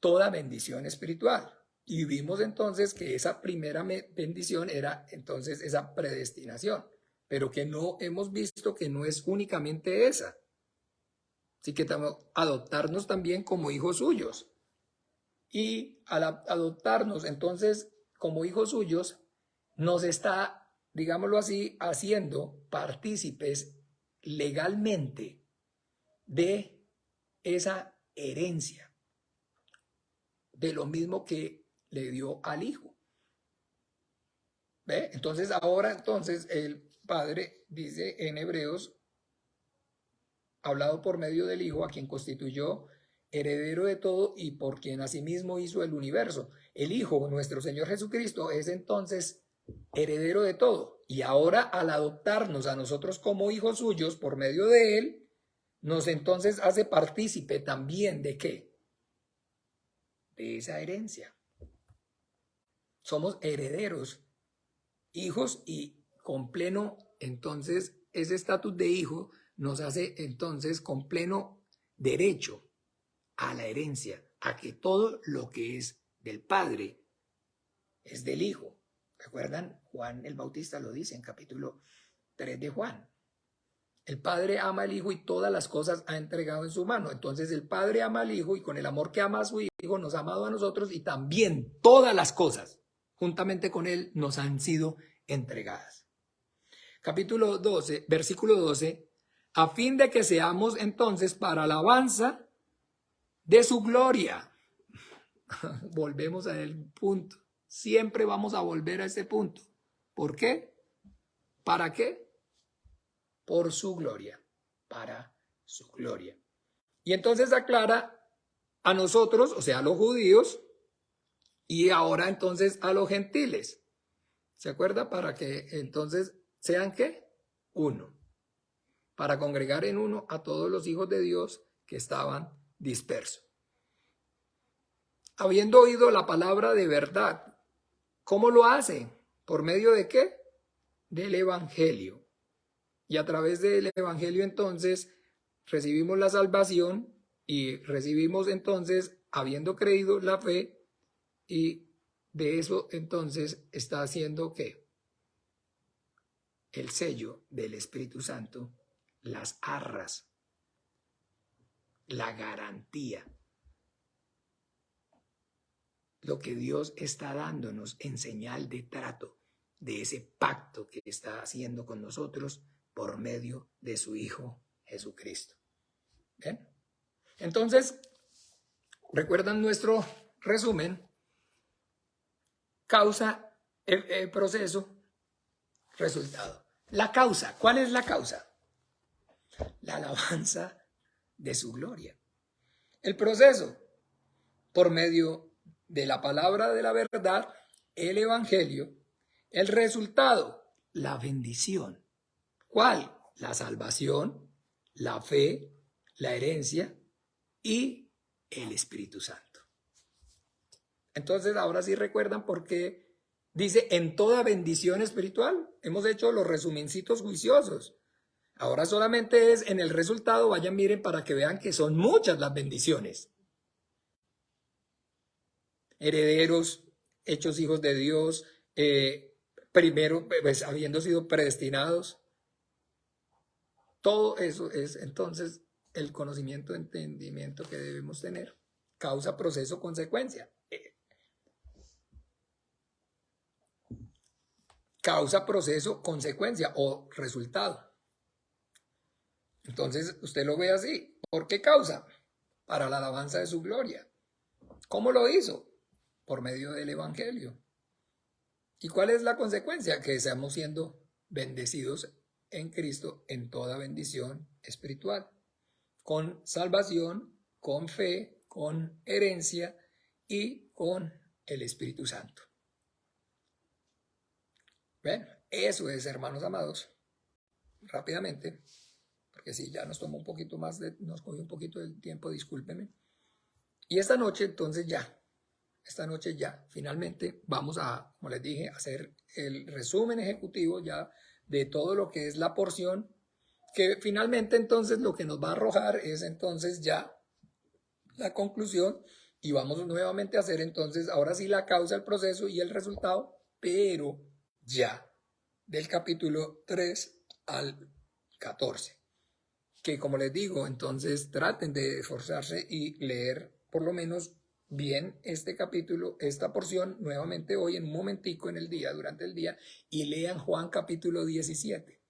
Toda bendición espiritual. Y vimos entonces que esa primera bendición era entonces esa predestinación, pero que no hemos visto que no es únicamente esa. Así que adoptarnos también como hijos suyos. Y al adoptarnos entonces como hijos suyos, nos está, digámoslo así, haciendo partícipes legalmente de esa herencia, de lo mismo que le dio al Hijo. ¿Ve? Entonces ahora entonces el Padre dice en Hebreos, hablado por medio del Hijo, a quien constituyó heredero de todo y por quien asimismo hizo el universo. El Hijo, nuestro Señor Jesucristo, es entonces heredero de todo. Y ahora al adoptarnos a nosotros como hijos suyos por medio de Él, nos entonces hace partícipe también ¿de qué? De esa herencia. Somos herederos, hijos, y con pleno, entonces, ese estatus de hijo nos hace entonces con pleno derecho a la herencia, a que todo lo que es del Padre es del Hijo. ¿Recuerdan? Juan el Bautista lo dice en capítulo 3 de Juan. El Padre ama al Hijo y todas las cosas ha entregado en su mano. Entonces el Padre ama al Hijo y con el amor que ama a su Hijo nos ha amado a nosotros, y también todas las cosas juntamente con Él nos han sido entregadas. Capítulo 12, versículo 12, a fin de que seamos entonces para alabanza de su gloria. Volvemos al punto. Siempre vamos a volver a ese punto. ¿Por qué? ¿Para qué? Por su gloria, para su gloria. Y entonces aclara a nosotros, o sea, a los judíos, y ahora entonces a los gentiles. ¿Se acuerda? Para que entonces sean ¿qué? Uno. Para congregar en uno a todos los hijos de Dios que estaban dispersos. Habiendo oído la palabra de verdad, ¿cómo lo hace? ¿Por medio de qué? Del Evangelio. Y a través del Evangelio entonces recibimos la salvación, y recibimos entonces, habiendo creído, la fe, y de eso entonces está haciendo ¿qué? El sello del Espíritu Santo, las arras, la garantía, lo que Dios está dándonos en señal de trato de ese pacto que está haciendo con nosotros por medio de su Hijo Jesucristo. ¿Bien? Entonces, ¿recuerdan nuestro resumen? Causa, el proceso, resultado. La causa, ¿cuál es la causa? la alabanza de su gloria. El proceso, por medio de la palabra de la verdad, el evangelio, el resultado, la bendición. ¿Cuál? La salvación, la fe, la herencia y el Espíritu Santo. Entonces, ahora sí recuerdan por qué dice en toda bendición espiritual. Hemos hecho los resumencitos juiciosos. Ahora solamente es en el resultado, vayan, miren para que vean que son muchas las bendiciones. Herederos, hechos hijos de Dios, primero, pues habiendo sido predestinados. Todo eso es entonces el conocimiento, entendimiento que debemos tener. Causa, proceso, consecuencia. Causa, proceso, consecuencia o resultado. Entonces usted lo ve así. ¿Por qué causa? Para la alabanza de su gloria. ¿Cómo lo hizo? Por medio del evangelio. ¿Y cuál es la consecuencia? Que seamos siendo bendecidos en Cristo en toda bendición espiritual, con salvación, con fe, con herencia y con el Espíritu Santo. Bueno, eso es, hermanos amados, rápidamente, porque si ya nos tomó un poquito más, nos cogió un poquito del tiempo, discúlpenme. Y esta noche entonces ya, finalmente vamos a, como les dije, hacer el resumen ejecutivo ya de todo lo que es la porción, que finalmente entonces lo que nos va a arrojar es entonces ya la conclusión y vamos nuevamente a hacer entonces ahora sí la causa, el proceso y el resultado, pero ya del capítulo 3 al 14. Que como les digo, entonces traten de esforzarse y leer por lo menos bien este capítulo, esta porción, nuevamente hoy en un momentico en el día, durante el día, y lean Juan capítulo 17,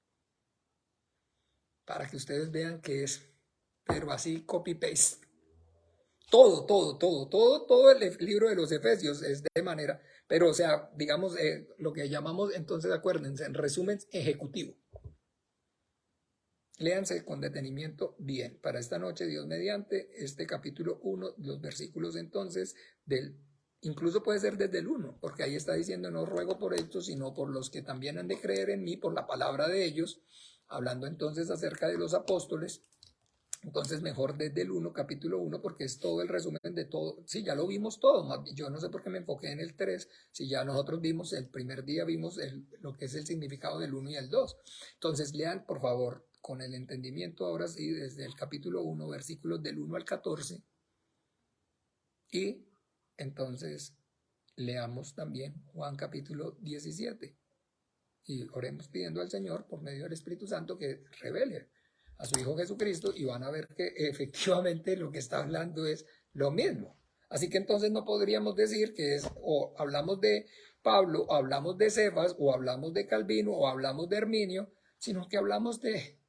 para que ustedes vean que es, pero así copy-paste. Todo el libro de los Efesios es de manera, pero o sea, digamos, lo que llamamos, entonces acuérdense, en resumen ejecutivo. Léanse con detenimiento bien. Para esta noche, Dios mediante, este capítulo 1, los versículos entonces incluso puede ser desde el 1, porque ahí está diciendo, no ruego por estos, sino por los que también han de creer en mí, por la palabra de ellos, hablando entonces acerca de los apóstoles. Entonces mejor desde el 1, capítulo 1, porque es todo el resumen de todo. Sí, ya lo vimos todo. Yo no sé por qué me enfoqué en el 3, si ya nosotros vimos, el primer día vimos lo que es el significado del 1 y el 2. Entonces lean, por favor, con el entendimiento ahora sí, desde el capítulo 1, versículos del 1 al 14. Y entonces leamos también Juan capítulo 17. Y oremos pidiendo al Señor, por medio del Espíritu Santo, que revele a su Hijo Jesucristo y van a ver que efectivamente lo que está hablando es lo mismo. Así que entonces no podríamos decir que es o hablamos de Pablo, o hablamos de Cefas, o hablamos de Calvino, o hablamos de Herminio, sino que hablamos de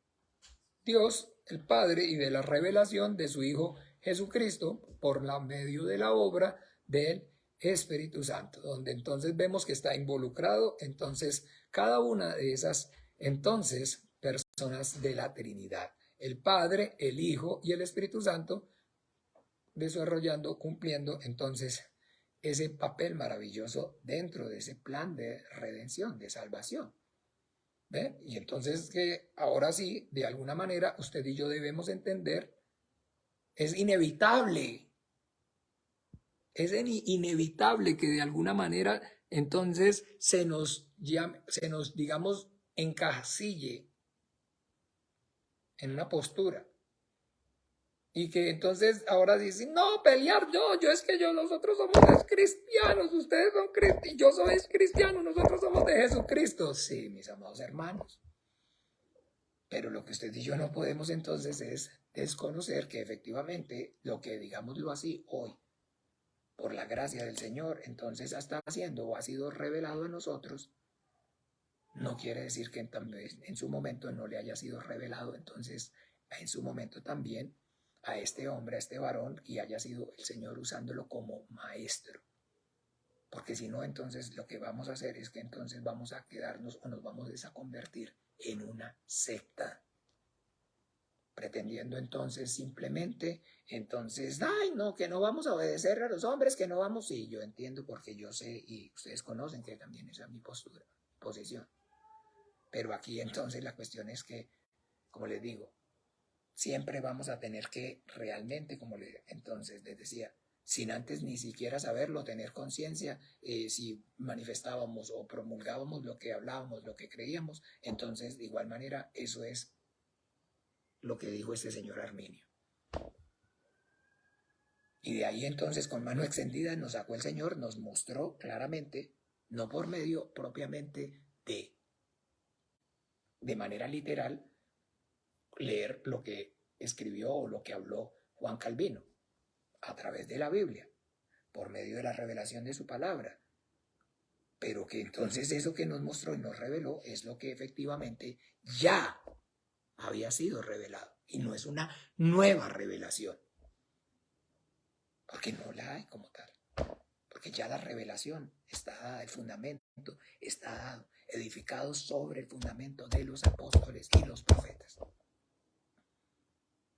Dios, el Padre, y de la revelación de su Hijo Jesucristo por la medio de la obra del Espíritu Santo, donde entonces vemos que está involucrado entonces cada una de esas entonces personas de la Trinidad, el Padre, el Hijo y el Espíritu Santo, desarrollando, cumpliendo entonces ese papel maravilloso dentro de ese plan de redención, de salvación. ¿Ven? Y entonces que ahora sí, de alguna manera, usted y yo debemos entender, es inevitable que de alguna manera entonces se nos, digamos, encasille en una postura. Y que entonces ahora dicen, no, pelear yo es que nosotros somos cristianos, ustedes son cristianos, yo soy cristiano, nosotros somos de Jesucristo. Sí, mis amados hermanos. Pero lo que usted y yo no podemos entonces es desconocer que efectivamente lo que, digámoslo así, hoy, por la gracia del Señor, entonces está haciendo o ha sido revelado a nosotros, no quiere decir que en su momento no le haya sido revelado entonces en su momento también a este hombre, a este varón, y haya sido el Señor usándolo como maestro. Porque si no, entonces lo que vamos a hacer es que entonces vamos a quedarnos o nos vamos a convertir en una secta. pretendiendo entonces simplemente, entonces, ay, no, que no vamos a obedecer a los hombres, que no vamos, sí, yo entiendo porque yo sé y ustedes conocen que también esa es mi posición. Pero aquí entonces la cuestión es que, como les digo, siempre vamos a tener que realmente, entonces les decía, sin antes ni siquiera saberlo, tener conciencia, si manifestábamos o promulgábamos lo que hablábamos, lo que creíamos, entonces de igual manera eso es lo que dijo este señor Arminio. Y de ahí entonces con mano extendida nos sacó el Señor, nos mostró claramente, no por medio propiamente de manera literal, leer lo que escribió o lo que habló Juan Calvino a través de la Biblia, por medio de la revelación de su palabra. Pero que entonces eso que nos mostró y nos reveló es lo que efectivamente ya había sido revelado. Y no es una nueva revelación, porque no la hay como tal. Porque ya la revelación está dada, el fundamento está dado, edificado sobre el fundamento de los apóstoles y los profetas.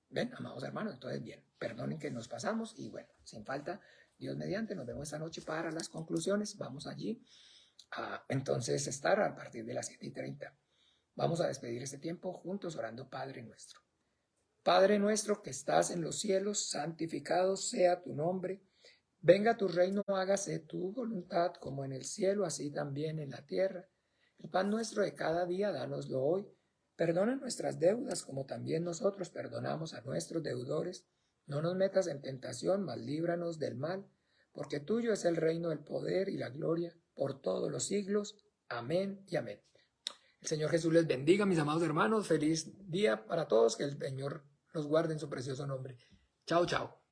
¿Ven, amados hermanos? Entonces, bien, perdonen que nos pasamos y bueno, sin falta, Dios mediante, nos vemos esta noche para las conclusiones. Vamos allí a entonces estar a partir de las 7:30. Vamos a despedir este tiempo juntos orando Padre nuestro. Padre nuestro que estás en los cielos, santificado sea tu nombre. Venga tu reino, hágase tu voluntad como en el cielo, así también en la tierra. El pan nuestro de cada día, dánoslo hoy. Perdona nuestras deudas como también nosotros perdonamos a nuestros deudores. No nos metas en tentación, mas líbranos del mal, porque tuyo es el reino, el poder y la gloria por todos los siglos. Amén y amén. El Señor Jesús les bendiga, mis amados hermanos. Feliz día para todos. Que el Señor los guarde en su precioso nombre. Chao, chao.